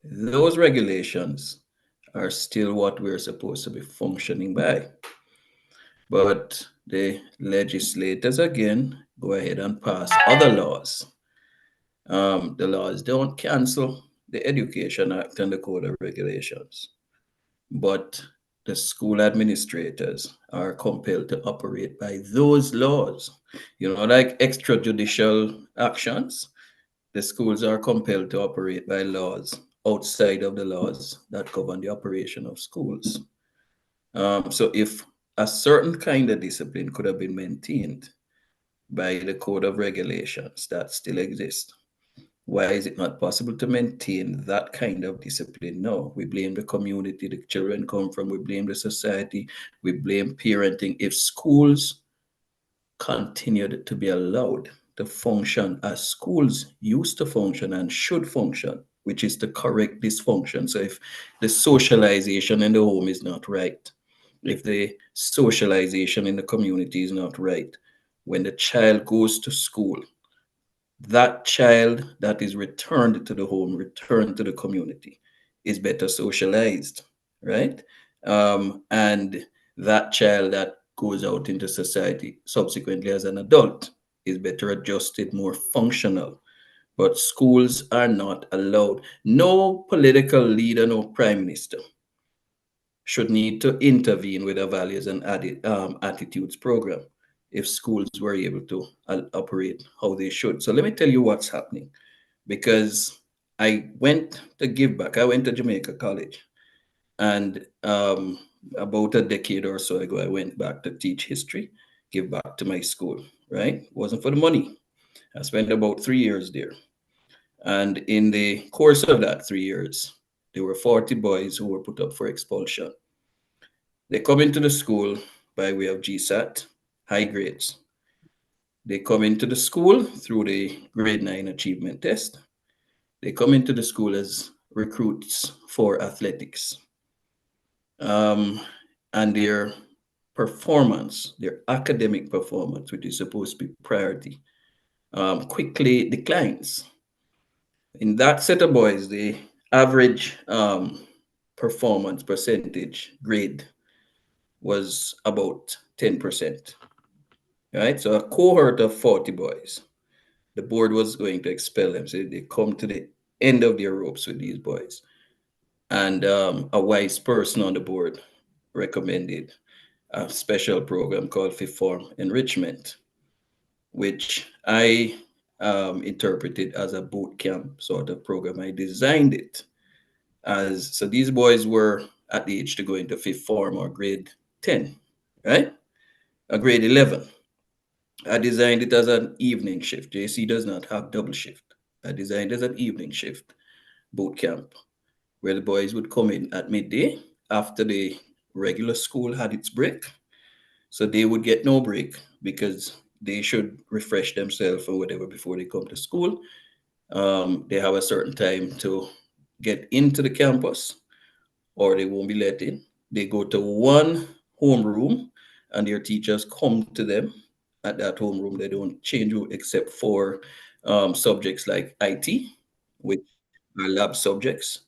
those regulations are still what we're supposed to be functioning by. But the legislators again go ahead and pass other laws. The laws don't cancel the Education Act and the Code of Regulations, but the school administrators are compelled to operate by those laws. Like extrajudicial actions, the schools are compelled to operate by laws outside of the laws that govern the operation of schools. So if a certain kind of discipline could have been maintained by the code of regulations that still exist, why is it not possible to maintain that kind of discipline? No, we blame the community the children come from, we blame the society, we blame parenting. If schools continued to be allowed to function as schools used to function and should function, which is to correct dysfunction. So if the socialization in the home is not right, if the socialization in the community is not right, when the child goes to school, that child that is returned to the home, returned to the community, is better socialized, right? And that child that goes out into society subsequently as an adult is better adjusted, more functional. But schools are not allowed. No political leader, no prime minister should need to intervene with a values and attitudes program if schools were able to operate how they should. So let me tell you what's happening, because I went to give back. I went to Jamaica College, and about a decade or so ago, I went back to teach history, give back to my school, right? It wasn't for the money. I spent about 3 years there. And in the course of that 3 years, there were 40 boys who were put up for expulsion. They come into the school by way of GSAT, high grades. They come into the school through the grade 9 achievement test. They come into the school as recruits for athletics. And their performance, their academic performance, which is supposed to be priority, quickly declines. In that set of boys, the average performance percentage grade was about 10%. Right? So a cohort of 40 boys, the board was going to expel them. So they come to the end of their ropes with these boys. And a wise person on the board recommended a special program called Fifth Form Enrichment, which I interpreted as a boot camp sort of program. I designed it as, so these boys were at the age to go into fifth form or grade 10, right? A grade 11. I designed it as an evening shift. JC does not have double shift. I designed it as an evening shift boot camp where the boys would come in at midday after the regular school had its break. So they would get no break because they should refresh themselves or whatever before they come to school. They have a certain time to get into the campus or they won't be let in. They go to one homeroom and their teachers come to them at that homeroom. They don't change room except for subjects like IT, which are lab subjects.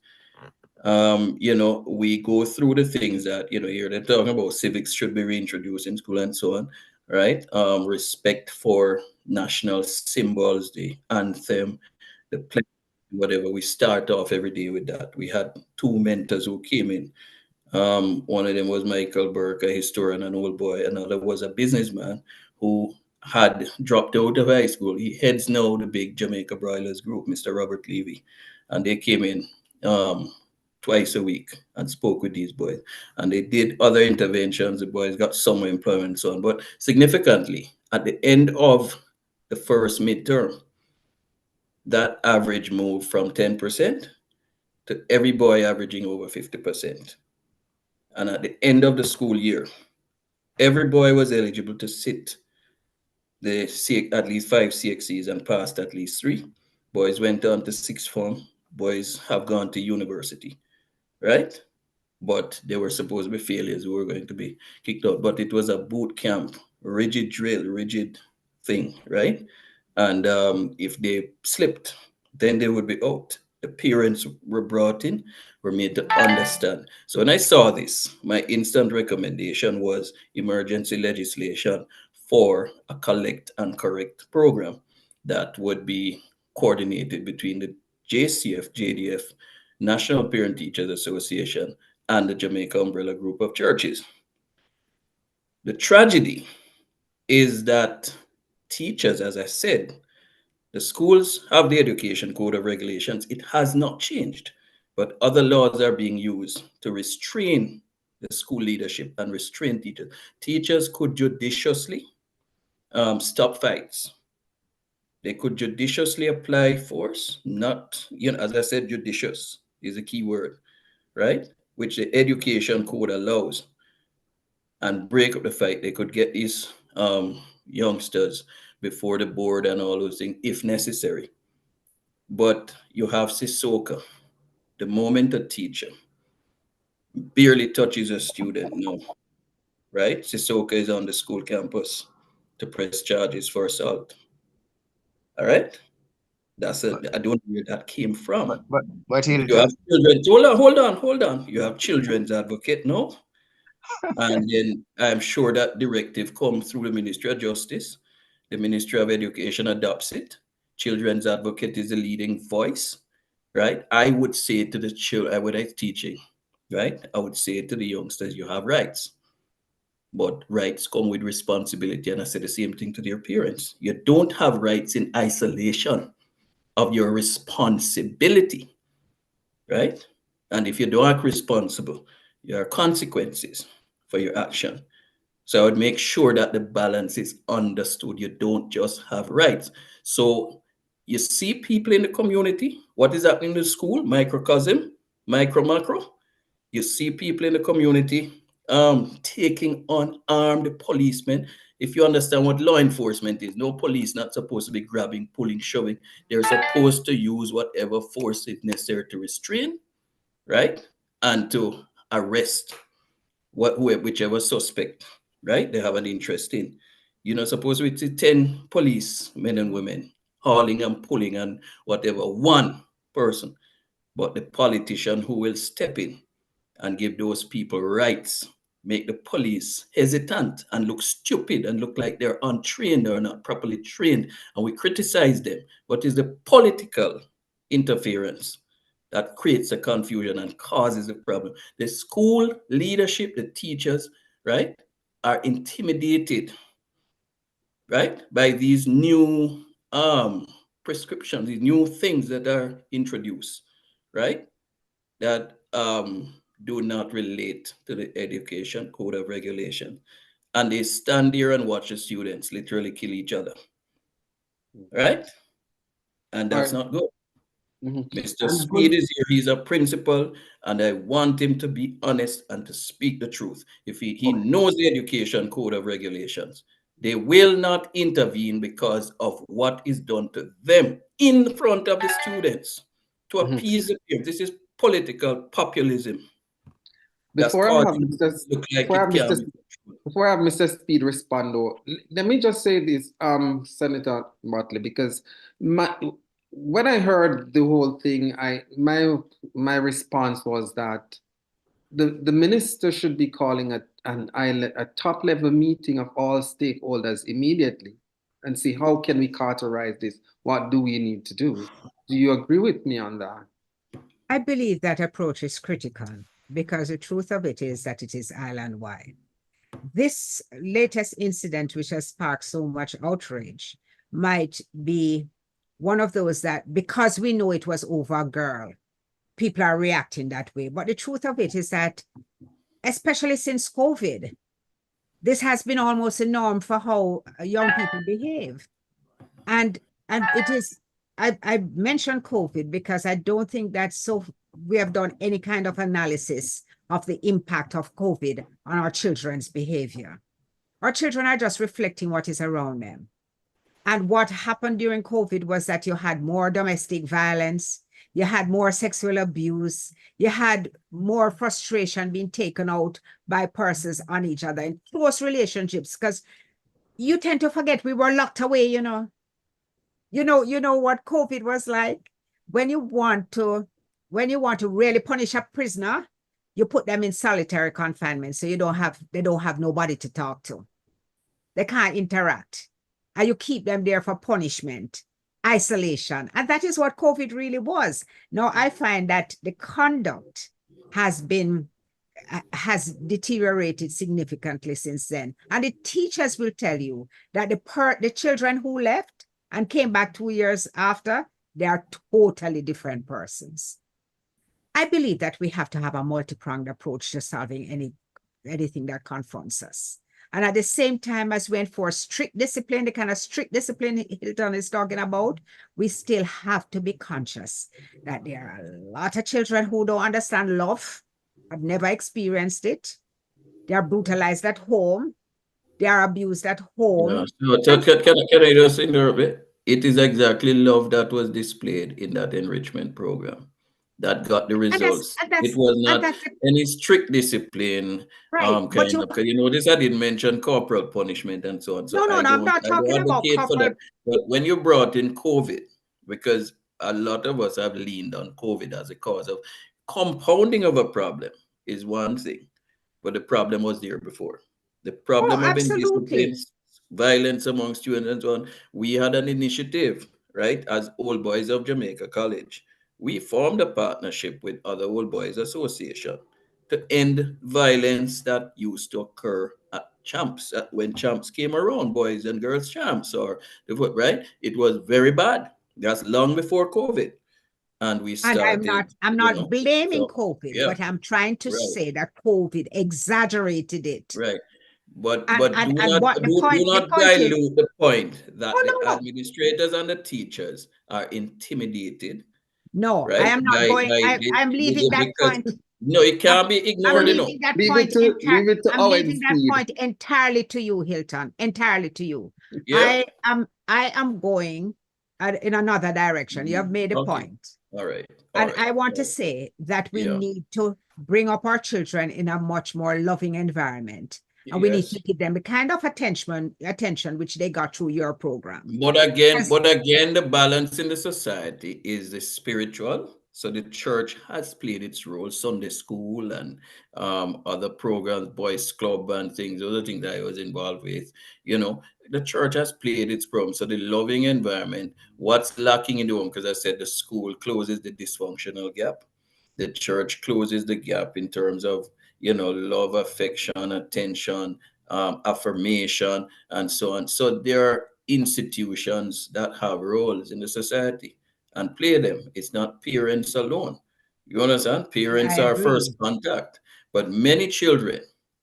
We go through the things that, here they're talking about civics should be reintroduced in school and so on, right? Respect for national symbols, the anthem, the pledge, whatever. We start off every day with that. We had two mentors who came in. One of them was Michael Burke, a historian, an old boy. Another was a businessman who had dropped out of high school. He heads now the big Jamaica Broilers group, Mr. Robert Levy. And they came in um, twice a week and spoke with these boys. And they did other interventions. The boys got summer employment and so on. But significantly, at the end of the first midterm, that average moved from 10% to every boy averaging over 50%. And at the end of the school year, every boy was eligible to sit at least 5 CXCs and passed at least 3. Boys went on to sixth form. Boys have gone to university, right? But they were supposed to be failures who were going to be kicked out. But it was a boot camp, rigid drill, rigid thing, right? And if they slipped, then they would be out. The parents were brought in, were made to understand. So when I saw this, my instant recommendation was emergency legislation for a collect and correct program that would be coordinated between the JCF, JDF, National Parent Teachers Association, and the Jamaica Umbrella Group of Churches. The tragedy is that teachers, as I said, the schools have the education code of regulations. It has not changed, but other laws are being used to restrain the school leadership and restrain teachers. Teachers could judiciously stop fights. They could judiciously apply force, not, as I said, judicious is a key word, right? Which the education code allows, and break up the fight. They could get these youngsters before the board and all those things if necessary. But you have Sissoko. The moment a teacher barely touches a student, no, right? Sissoko is on the school campus to press charges for assault. All right? I don't know where that came from. But You have Hilton, children. Hold on. You have children's advocate, no? And then I'm sure that directive comes through the Ministry of Justice. The Ministry of Education adopts it. Children's advocate is the leading voice, right? I would say to the children, when I'm teaching, right? I would say to the youngsters, you have rights, but rights come with responsibility. And I say the same thing to their parents. You don't have rights in isolation of your responsibility, right? And if you don't act responsible, there are consequences for your action. So I would make sure that the balance is understood. You don't just have rights. So you see people in the community, what is happening in the school, microcosm, micro, macro. You see people in the community taking on armed policemen. If you understand what law enforcement is, no police not supposed to be grabbing, pulling, shoving. They're supposed to use whatever force is necessary to restrain, right? And to arrest whichever suspect, right? They have an interest in. You're not supposed to see 10 police men and women hauling and pulling and whatever, one person, but the politician who will step in and give those people rights, make the police hesitant and look stupid and look like they're untrained or not properly trained, and we criticize them. But it's the political interference that creates the confusion and causes the problem. The school leadership, the teachers, right, are intimidated, right, by these new prescriptions, these new things that are introduced, right, that do not relate to the education code of regulation. And they stand there and watch the students literally kill each other, right? And All that's right. not good. Mr. And Speed is here. He's a principal, and I want him to be honest and to speak the truth. If he knows the education code of regulations, they will not intervene because of what is done to them in front of the students to appease the parents. This is political populism that's before I have causing it Mr. to look like Before I it have can Mr. be. Before I have Mr. Speed respond, though, let me just say this, Senator Motley, because my when I heard the whole thing, my response was that the minister should be calling a top level meeting of all stakeholders immediately and see how can we cauterize this? What do we need to do? Do you agree with me on that? I believe that approach is critical because the truth of it is that it is island-wide. This latest incident, which has sparked so much outrage, might be one of those that, because we know it was over a girl, people are reacting that way. But the truth of it is that, especially since COVID, this has been almost a norm for how young people behave. And it is, I mentioned COVID because I don't think that we have done any kind of analysis of the impact of COVID on our children's behavior. Our children are just reflecting what is around them. And what happened during COVID was that you had more domestic violence, you had more sexual abuse, you had more frustration being taken out by persons on each other in close relationships, because you tend to forget we were locked away, you know what COVID was like. When you want to really punish a prisoner, you put them in solitary confinement, so they don't have nobody to talk to. They can't interact. And you keep them there for punishment, isolation. And that is what COVID really was. Now, I find that the conduct has deteriorated significantly since then. And the teachers will tell you that the children who left and came back 2 years after, they are totally different persons. I believe that we have to have a multi-pronged approach to solving anything that confronts us. And at the same time, as we enforce strict discipline, the kind of strict discipline Hilton is talking about, we still have to be conscious that there are a lot of children who don't understand love, have never experienced it. They are brutalized at home. They are abused at home. Can I just interrupt it? It is exactly love that was displayed in that enrichment program that got the And results. It was not that's any strict discipline, right. But kind of. 'Cause you notice I didn't mention corporal punishment and so on. So no, I'm not I don't talking about advocate for corporal. that. But when you brought in COVID, because a lot of us have leaned on COVID as a cause of compounding of a problem is one thing, but the problem was there before. The Oh, problem of indiscipline, absolutely. violence among students and so on. We had an initiative, right, as Old Boys of Jamaica College. We formed a partnership with other Old Boys Association to end violence that used to occur at champs, when champs came around, boys and girls champs, or right? It was very bad. That's long before COVID. And we And started, I'm not blaming so COVID, yeah, but I'm trying to right, say that COVID exaggerated it. right. But And what do the not point is, dilute the point that oh the no, administrators and the teachers are intimidated, no, I right? am not going, I'm leaving that Because point. no, it I'm, can't be I'm ignored, leaving that point Leave it to I'm Owen leaving that Speed. point entirely to you, Hilton. Entirely to you. Yeah. I am going in another direction. You have made a Okay. point. All right. All And right. I want All to right. say that we Yeah. need to bring up our children in a much more loving environment. And we need Yes. to give them the kind of attention which they got through your program. Yes. But again, the balance in the society is the spiritual. So the church has played its role, Sunday school and other programs, boys club and things, other things that I was involved with. You know, the church has played its role. So the loving environment, what's lacking in the home, because I said the school closes the dysfunctional gap. The church closes the gap in terms of, love, affection, attention, affirmation, and so on. So there are institutions that have roles in the society and play them. It's not parents alone. You understand? Parents I are agree. first contact. But many children,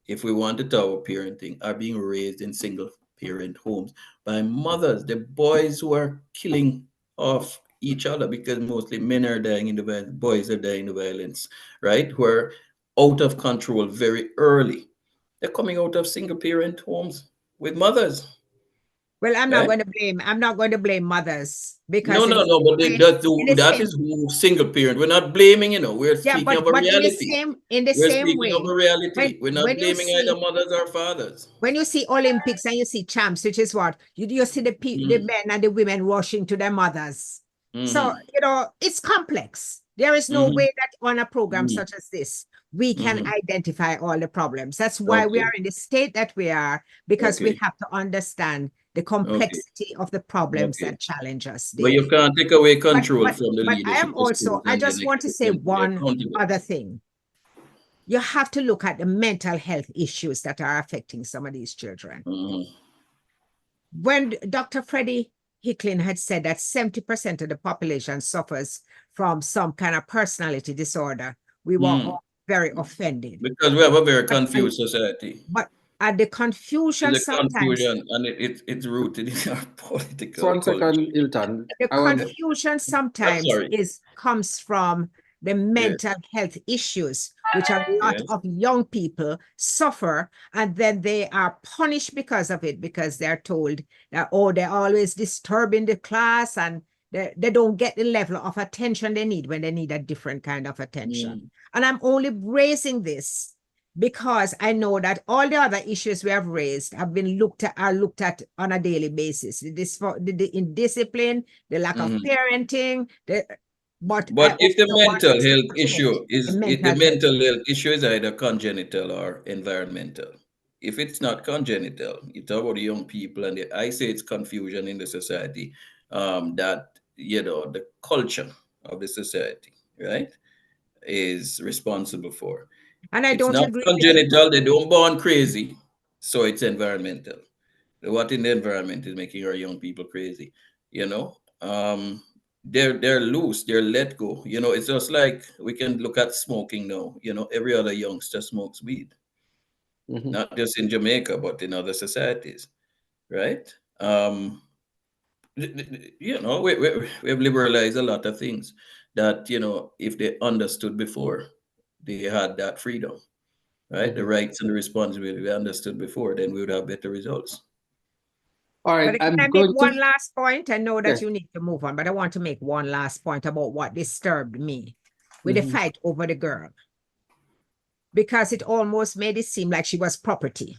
if we want to talk about parenting, are being raised in single parent homes by mothers, the boys who are killing off each other, because mostly men are dying in the violence, boys are dying in the violence, right? Who are out of control very early. They're coming out of single parent homes with mothers, Well, I'm not right? going to blame. I'm not going to blame mothers No, because no, no, but in the that same, is who single parent. We're not blaming, we're yeah, speaking of a but reality. in the We're same speaking of way, a reality. We're not when you blaming either see mothers or fathers. when you see Olympics and you see champs, which is what you see the Mm, men and the women rushing to their mothers. So mm-hmm, it's complex. There is no mm-hmm, way that on a program mm-hmm, such as this we can mm-hmm. identify all the problems. That's why we Okay, are in the state that we are, because we okay, have to understand the okay, complexity of the problems okay. that challenge us But you daily. can't take away But control but from the but I leadership am of also, schools I and then just want to expect say them to be one accountable. other thing. You have to look at the mental health issues that are affecting some of these children. Mm-hmm, When Dr. Freddie Hicklin had said that 70% of the population suffers from some kind of personality disorder, we were mm-hmm. all very offended. Because we have a very But, confused society. but at the confusion There's a sometimes, confusion, and it's rooted in our So political one culture. second, Hilton. the I want confusion I'm sometimes sorry. comes from the Yes, mental health issues, which a lot yes. of young people suffer, and then they are punished because of it, because they're told that, oh, they're always disturbing the class, and they don't get the level of attention they need when they need a different kind of attention. Mm, And I'm only raising this because I know that all the other issues we have raised have been looked at on a daily basis. The indiscipline, the lack of mhm. parenting, but I But if the also want mental us to health change issue the is the mental health. mental health issue is either congenital or environmental. If it's not congenital, you talk about the young people, and I say it's confusion in the society, that the culture of the society, right, is responsible for. And I It's don't not agree with you. congenital; they don't born crazy, so it's environmental. What in the environment is making our young people crazy, you know they're loose, they're let go. It's just like we can look at smoking now. Every other youngster smokes weed, to. not just in Jamaica but in other societies, right? We have liberalized a lot of things that, if they understood before, they had that freedom, right? The Mhm. rights and the responsibility we understood before, then we would have better results. All right, But can I I'm make going one to. last point? I know Yeah. that you need to move on, but I want to make one last point about what disturbed me with the Mhm. fight over the girl, because it almost made it seem like she was property.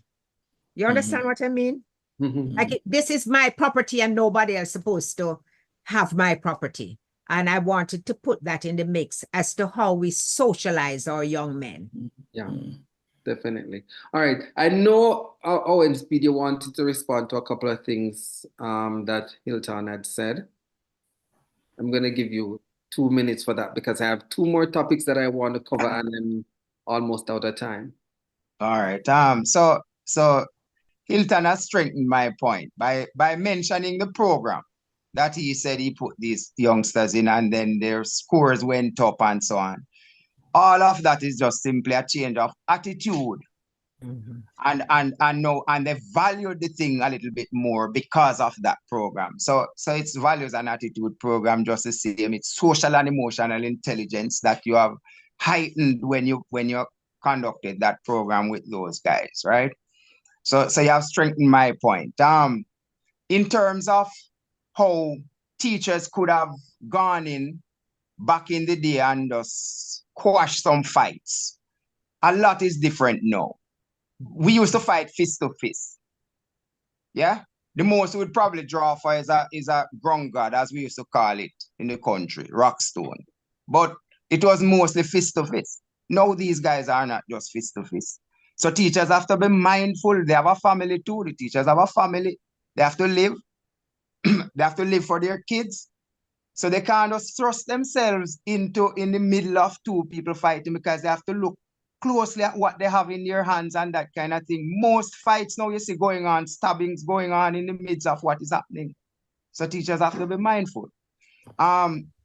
You Mhm, understand what I mean? Mhm. Like, mhm. this is my property and nobody else supposed to have my property. And I wanted to put that in the mix as to how we socialize our young men. Yeah, Mm. definitely. All right. I know Owen Speed, you wanted to respond to a couple of things that Hilton had said. I'm going to give you 2 minutes for that because I have two more topics that I want to cover and I'm almost out of time. All right. So Hilton has strengthened my point by mentioning the program that he said he put these youngsters in, and then their scores went up and so on. All of that is just simply a change of attitude. Mhm. And no, and they valued the thing a little bit more because of that program. So it's values and attitude program, just the same. It's social and emotional intelligence that you have heightened when you conducted that program with those guys, right? So you have strengthened my point. In terms of how teachers could have gone in back in the day and just quash some fights, a lot is different now. We used to fight fist to fist. Yeah. The most we would probably draw for is a ground guard, as we used to call it in the country, rockstone. But it was mostly fist to fist. Now these guys are not just fist to fist. So teachers have to be mindful. They have a family too. The teachers have a family. They have to live. They have to live for their kids. So they can't just thrust themselves into in the middle of two people fighting, because they have to look closely at what they have in their hands and that kind of thing. Most fights now you see going on, stabbings going on in the midst of what is happening. So teachers have to be mindful.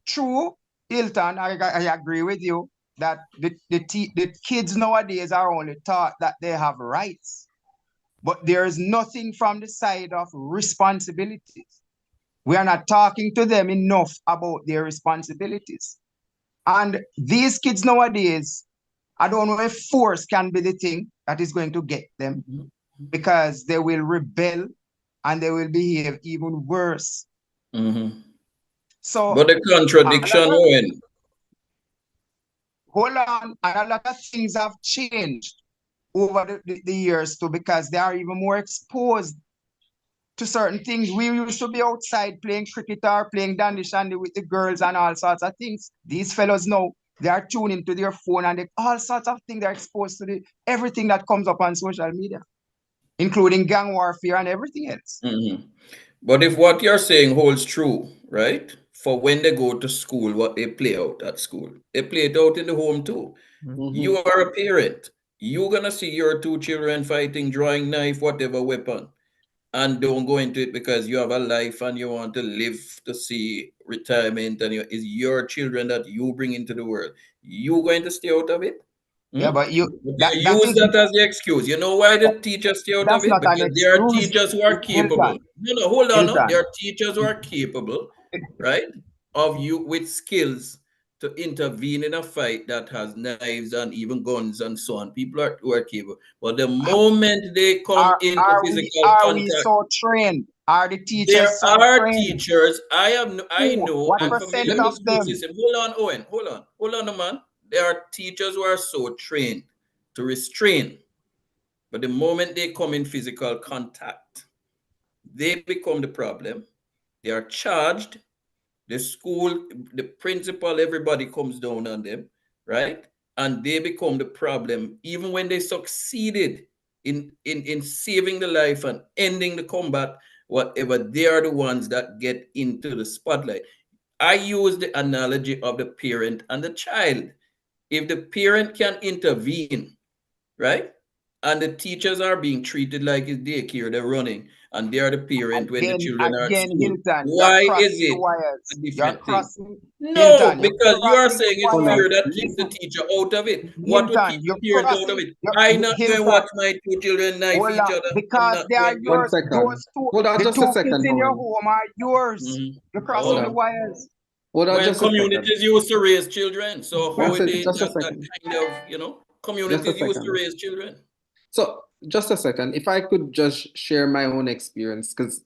True, Hilton, I agree with you that the kids nowadays are only taught that they have rights, but there is nothing from the side of responsibilities. We are not talking to them enough about their responsibilities. And these kids nowadays, I don't know if force can be the thing that is going to get them, because they will rebel and they will behave even worse. So, But the contradiction, Owen. hold on, and a lot of things have changed over the years too, because they are even more exposed to certain things. We used to be outside playing cricket or playing dandy shandy with the girls and all sorts of things. These fellows now, they are tuned into their phone and all sorts of things. They're exposed to everything that comes up on social media, including gang warfare and everything else. But if what you're saying holds true, right? For when they go to school, what they play out at school, they play it out in the home too. You are a parent. You're gonna see your two children fighting, drawing knife, whatever weapon, and don't go into it because you have a life and you want to live to see retirement, and it's your children that you bring into the world. You going to stay out of it? Yeah, but They use that as the excuse. You know why the teachers stay out of that's it? not an Because there are excuse. teachers who are capable. Hilton, No, hold on. No. Hilton. There are teachers who are capable, right, of you with skills to intervene in a fight that has knives and even guns and so on. People who are capable. But the moment they come into physical Are we contact, so trained? Are the there teachers so are trained? teachers. I know. What I'm percent familiar with the of school them? system. Hold on, Owen. Hold on, man. There are teachers who are so trained to restrain, but the moment they come in physical contact, they become the problem. They are charged. The school, the principal, everybody comes down on them, right? And they become the problem, even when they succeeded in saving the life and ending the combat, whatever, they are the ones that get into the spotlight. I use the analogy of the parent and the child. If the parent can intervene, right? And the teachers are being treated like it's daycare, they're running, and they are the parent when the children are at Again, school. Hilton, you're Why is crossing the it a wires. You're different thing? crossing, No, Hilton, you're because you are crossing saying the it's Hold on. fear wires. that keeps the teacher out of it. What would keep Hilton, the you're parent out of crossing, it? I not going to Hilton, watch my two children knife hold each on, other. I'm because not they are going One yours. second. Those two, Hold on the just a two kids second, in your Owen. home are yours. to. You're Hold crossing the on. wires. Hold on Well, just a second. communities used to raise children. So how That's it it. is Just a that second. kind of, Just a communities used to second. raise children? So just a second. If I could just share my own experience, because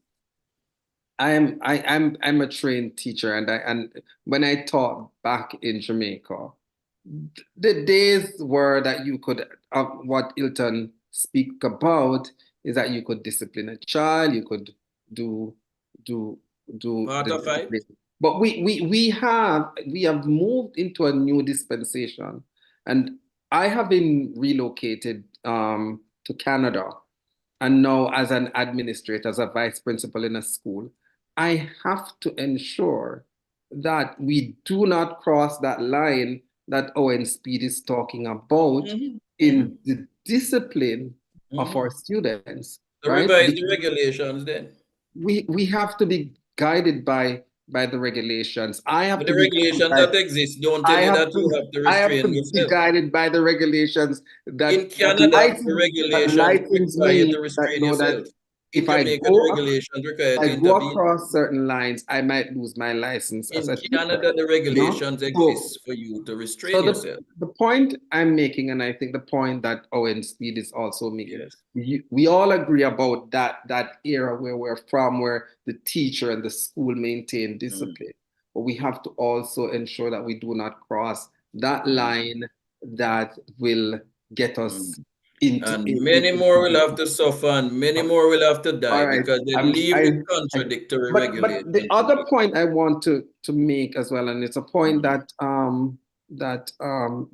I'm a trained teacher, and when I taught back in Jamaica, the days were that you could what Ilton speak about is that you could discipline a child, you could do do do Part the of it. discipline. But we have moved into a new dispensation, and I have been relocated to Canada, and now as an administrator, as a vice principal in a school, I have to ensure that we do not cross that line that Owen Speed is talking about in the discipline of our students, To right? revise the regulations then. We have to be guided by the regulations. I have But to the be guided regulations by that exist don't tell I you have that you to have to I have restrain to be yourself. guided by the regulations In that Canada, the that regulations lightens require you to me, that restrain know that yourself. In if I Jamaica, the go regulations require you I to go intervene. across certain lines, I might lose my license as In a teacher. Canada, the You know? regulations So exist for you to so restrain the yourself. the point I'm making, and I think the point that Owen Speed is also making, Yes. we all agree about that era where we're from, where the teacher and the school maintain discipline. But we have to also ensure that we do not cross that line that will get us into And many into more will have to suffer, and many more will have to die all right. because they I'm leave the I contradictory but the regulations. other point I want to make as well, and it's a point that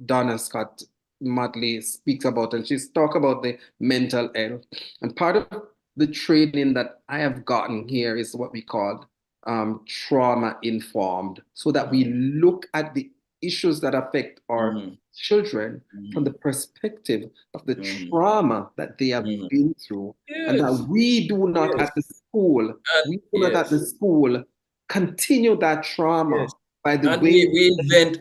Donna Scott Motley speaks about, and she's talk about the mental health. And part of the training that I have gotten here is what we call trauma informed, so that we look at the issues that affect our children from the perspective of the trauma that they have been through, and that Yes, we do not yes, at the school, and we do not at the yes, school continue that yes. trauma by the And way we we invent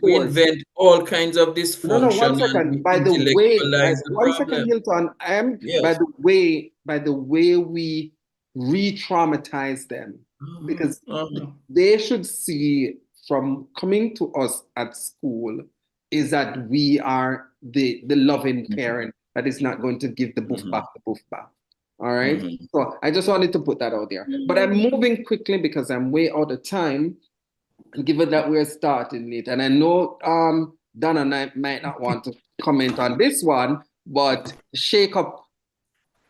all kinds of no, dysfunction one and second. we By the way, intellectualize the one second, problem. Hilton. I am Yes. by the way we re-traumatize them. because Uh-huh. they should see from coming to us at school is that we are the loving parent that is not going to give the boof back the boof back. All right. Mhm. So I just wanted to put that out there. But I'm moving quickly because I'm way out of time. And given that we're starting it, and I know Donna and I might not want to comment on this one, but shake up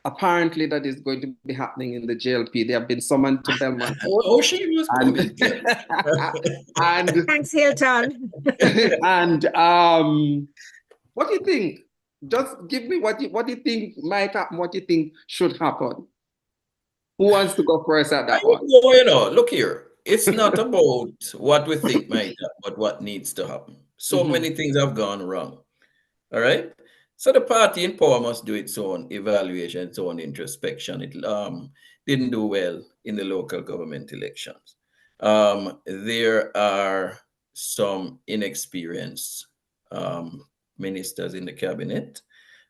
apparently that is going to be happening in the JLP. They have been summoned to Belmont Court, Oh, she was and coming. Yeah. and Thanks, Hilton. and what do you think? Just give me what you think might happen, what you think should happen. Who wants to go first at I that would one? go, look here. It's not about what we think might happen, but what needs to happen. So Mhm, many things have gone wrong. All right. So the party in power must do its own evaluation, its own introspection. It didn't do well in the local government elections. There are some inexperienced ministers in the cabinet.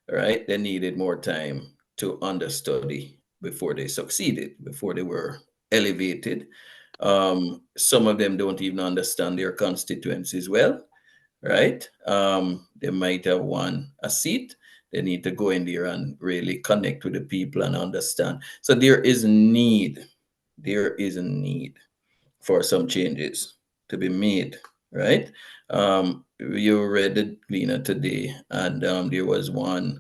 All right. They needed more time to understudy before they succeeded, before they were elevated. Some of them don't even understand their constituencies well, right? They might have won a seat. They need to go in there and really connect with the people and understand. So there is a need for some changes to be made, right? You read the Gleaner today, and there was one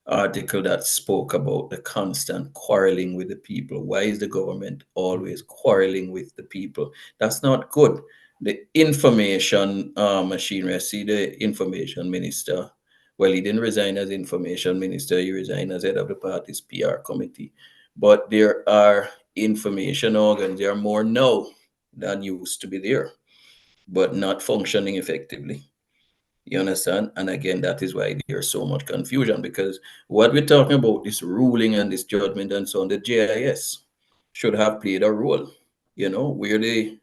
article that spoke about the constant quarreling with the people. Why is the government always quarreling with the people? That's not good. The information machinery, I see the information minister. Well, he didn't resign as information minister, he resigned as head of the party's PR committee. But there are information organs, there are more now than used to be there, but not functioning effectively. You understand? And again, that is why there's so much confusion, because what we're talking about, this ruling and this judgment and so on, the JIS should have played a role, where the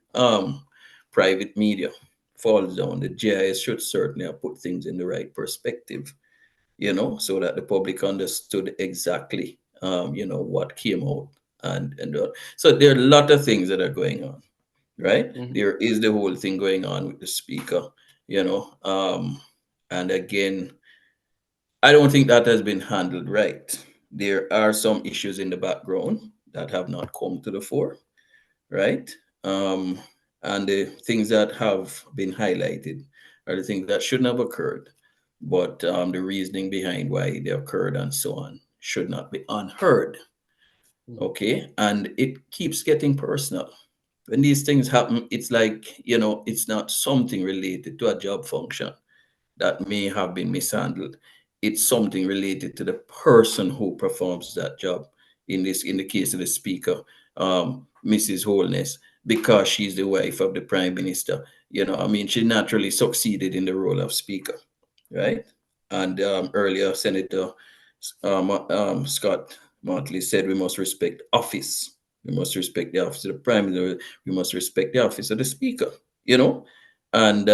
private media falls down. The JIS should certainly have put things in the right perspective, so that the public understood exactly, what came out. So there are a lot of things that are going on, right? mhm, There is the whole thing going on with the speaker, you know. And again, I don't think that has been handled right. There are some issues in the background that have not come to the fore, right? Um, and the things that have been highlighted are the things that shouldn't have occurred, but the reasoning behind why they occurred and so on should not be unheard. mhm, Okay, and it keeps getting personal. When these things happen, it's like, it's not something related to a job function that may have been mishandled. It's something related to the person who performs that job. In the case of the speaker, Mrs. Holness, because she's the wife of the prime minister. I mean, she naturally succeeded in the role of speaker, right? And earlier, Senator Scott Motley said we must respect office. We must respect the office of the prime minister. We must respect the office of the speaker. You know, and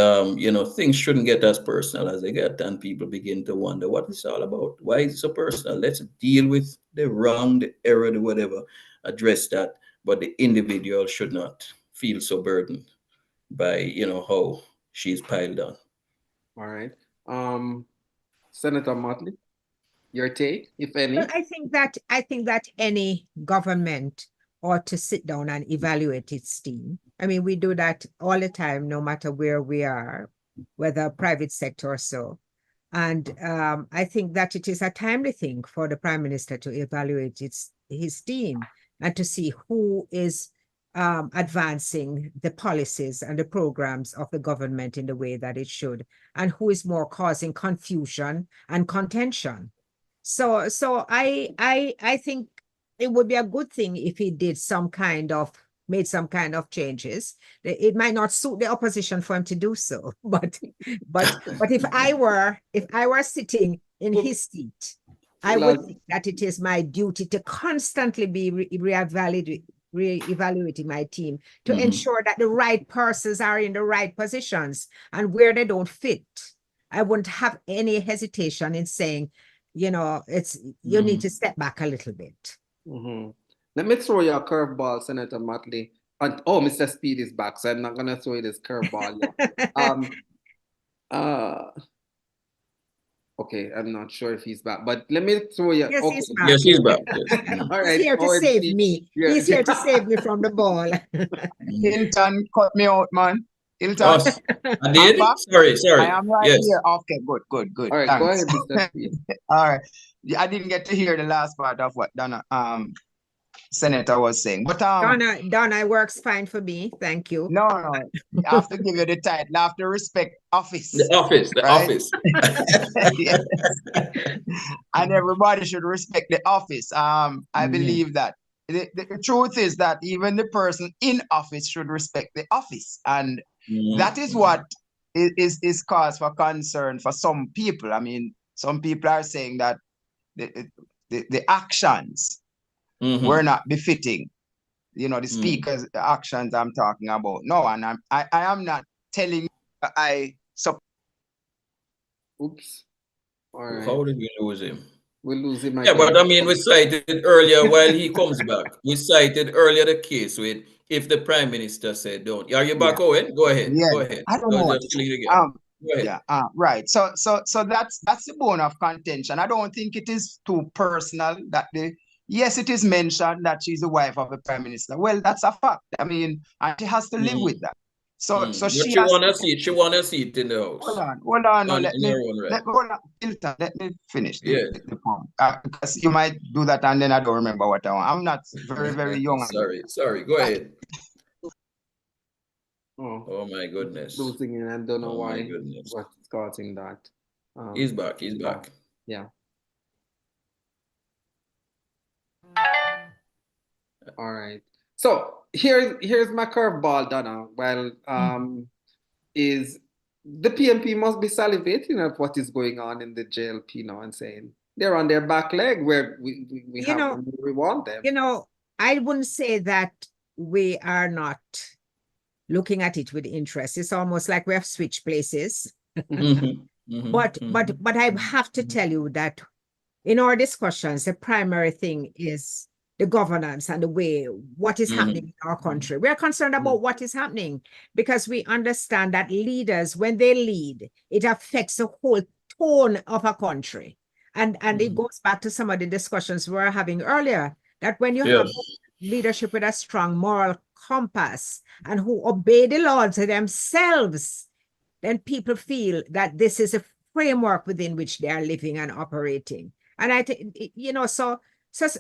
things shouldn't get as personal as they get, and people begin to wonder what it's all about. Why is it so personal? Let's deal with the wrong, the error, the whatever, address that. But the individual should not feel so burdened by how she's piled on. all right. Um, Senator Motley, your take, if Well, any? I think that any government ought to sit down and evaluate its team. I mean, we do that all the time, no matter where we are, whether private sector or so. And I think that it is a timely thing for the prime minister to evaluate his team and to see who is advancing the policies and the programs of the government in the way that it should, and who is more causing confusion and contention. So I think it would be a good thing if he did made some kind of changes. It might not suit the opposition for him to do so, but if I were sitting in Well, his seat, I well, would think that it is my duty to constantly be re-evaluating my team to Mhm. ensure that the right persons are in the right positions, and where they don't fit, I wouldn't have any hesitation in saying, you need Mhm. to step back a little bit. mhm. Let me throw you a curveball, Senator Motley. Oh, Mr. Speed is back, so I'm not gonna throw this curveball. Uh, okay, I'm not sure if he's back, but let me throw you. Yes, Okay, he's back. Yes, he's back. Yes. all He's right. here to Oh, save see, me. yeah. He's here to save me from the ball. Hilton cut me out, man. Hilton, Oh, I I'm did? back. Sorry, I sorry. am right Yes. here. Okay, good. All right, go Thanks. ahead, Mr. Speed. All right. Yeah, I didn't get to hear the last part of what Donna, Senator was saying. But Donna works fine for me. Thank you. no, I have to give you the title. I have to respect office. The office, the right? office. Yes. And everybody should respect the office. I believe that the truth is that even the person in office should respect the office, and that is what is cause for concern for some people. I mean, some people are saying that the actions were not befitting. You know, the speaker's actions I'm talking about. No, and I am not telling you I support. Oops. All right. How did we lose him? We lose him Yeah, again. but I mean, we cited earlier while he comes back. We cited earlier the case with if the Prime Minister said don't. Are you back, Owen? Go ahead. Yeah, Go ahead. I don't know what Just to filling say. the gap. Go ahead. Yeah, right. So that's the bone of contention. I don't think it is too personal that yes, it is mentioned that she's the wife of the Prime Minister. Well, that's a fact. I mean, and she has to live with that. So But she she has wanna see it. She wanna see it in the house. hold on. No, In let me her own right. hold on, Hilton, let me finish Yeah. the point. Because you might do that and then I don't remember what I want. I'm not very young. Sorry. Go ahead. Oh, Oh my goodness. losing him. I don't know Oh my why. goodness. What's causing that? He's back. He's back. Yeah. All right. So here's my curveball, Donna. Well, is the PNP must be salivating at what is going on in the JLP now and saying they're on their back leg where we have them where we want them. You know, I wouldn't say that we are not looking at it with interest. It's almost like we have switched places. But I have to tell you that in our discussions, the primary thing is the governance and the way what is happening in our country. We're concerned about what is happening because we understand that leaders, when they lead, it affects the whole tone of a country. And it goes back to some of the discussions we were having earlier, that when you have leadership with a strong moral compass and who obey the laws themselves, then people feel that this is a framework within which they are living and operating. And I think, so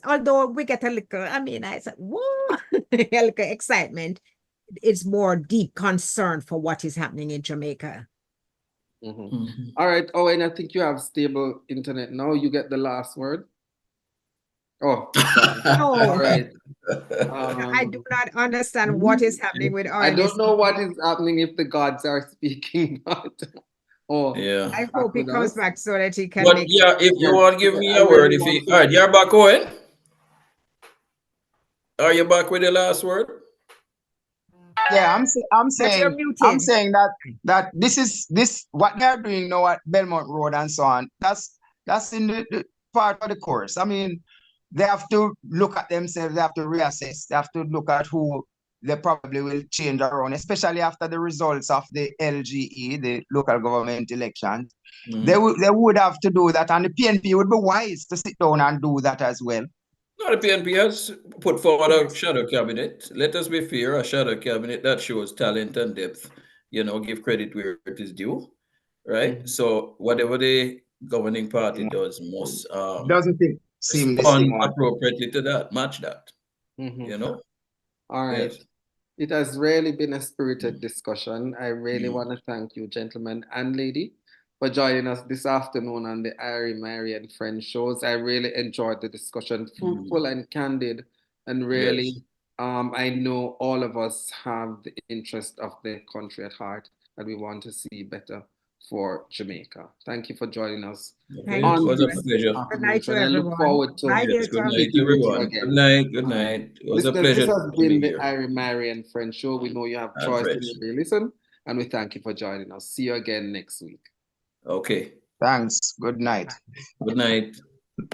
although we get a little, I said, whoa, a little excitement, it's more deep concern for what is happening in Jamaica. All right, Owen, I think you have stable internet now. You get the last word. Oh, no. All right. I do not understand what is happening with Owen. I don't know what is happening if the gods are speaking, but I hope he comes back so that he can But yeah, if you want to give me a word, all right, you're back, Owen. Are you back with the last word? Yeah, I'm saying that this what they're doing now at Belmont Road and so on. That's in the part of the course. I mean, they have to look at themselves. They have to reassess. They have to look at who they probably will change around, especially after the results of the LGE, the local government elections. They would have to do that, and the PNP would be wise to sit down and do that as well. No, the PNP has put forward a shadow cabinet. Let us be fair, a shadow cabinet that shows talent and depth. Give credit where it is due, right? So whatever the governing party does must doesn't seem respond appropriately to that, match that. All right. Yes. It has really been a spirited discussion. I really want to thank you, gentlemen and lady, for joining us this afternoon on the Irie Myrie and Friends shows. I really enjoyed the discussion, fruitful and candid, and really, I know all of us have the interest of the country at heart, and we want to see better for Jamaica. Thank you for joining us. Okay. It was a pleasure. Good night to I everyone. look forward to good night, everyone. Good night. It was a pleasure. This has been the Irie Myrie and Friends show. We know you have choice in your listen, and we thank you for joining us. See you again next week. Okay. Thanks. Good night. Good night.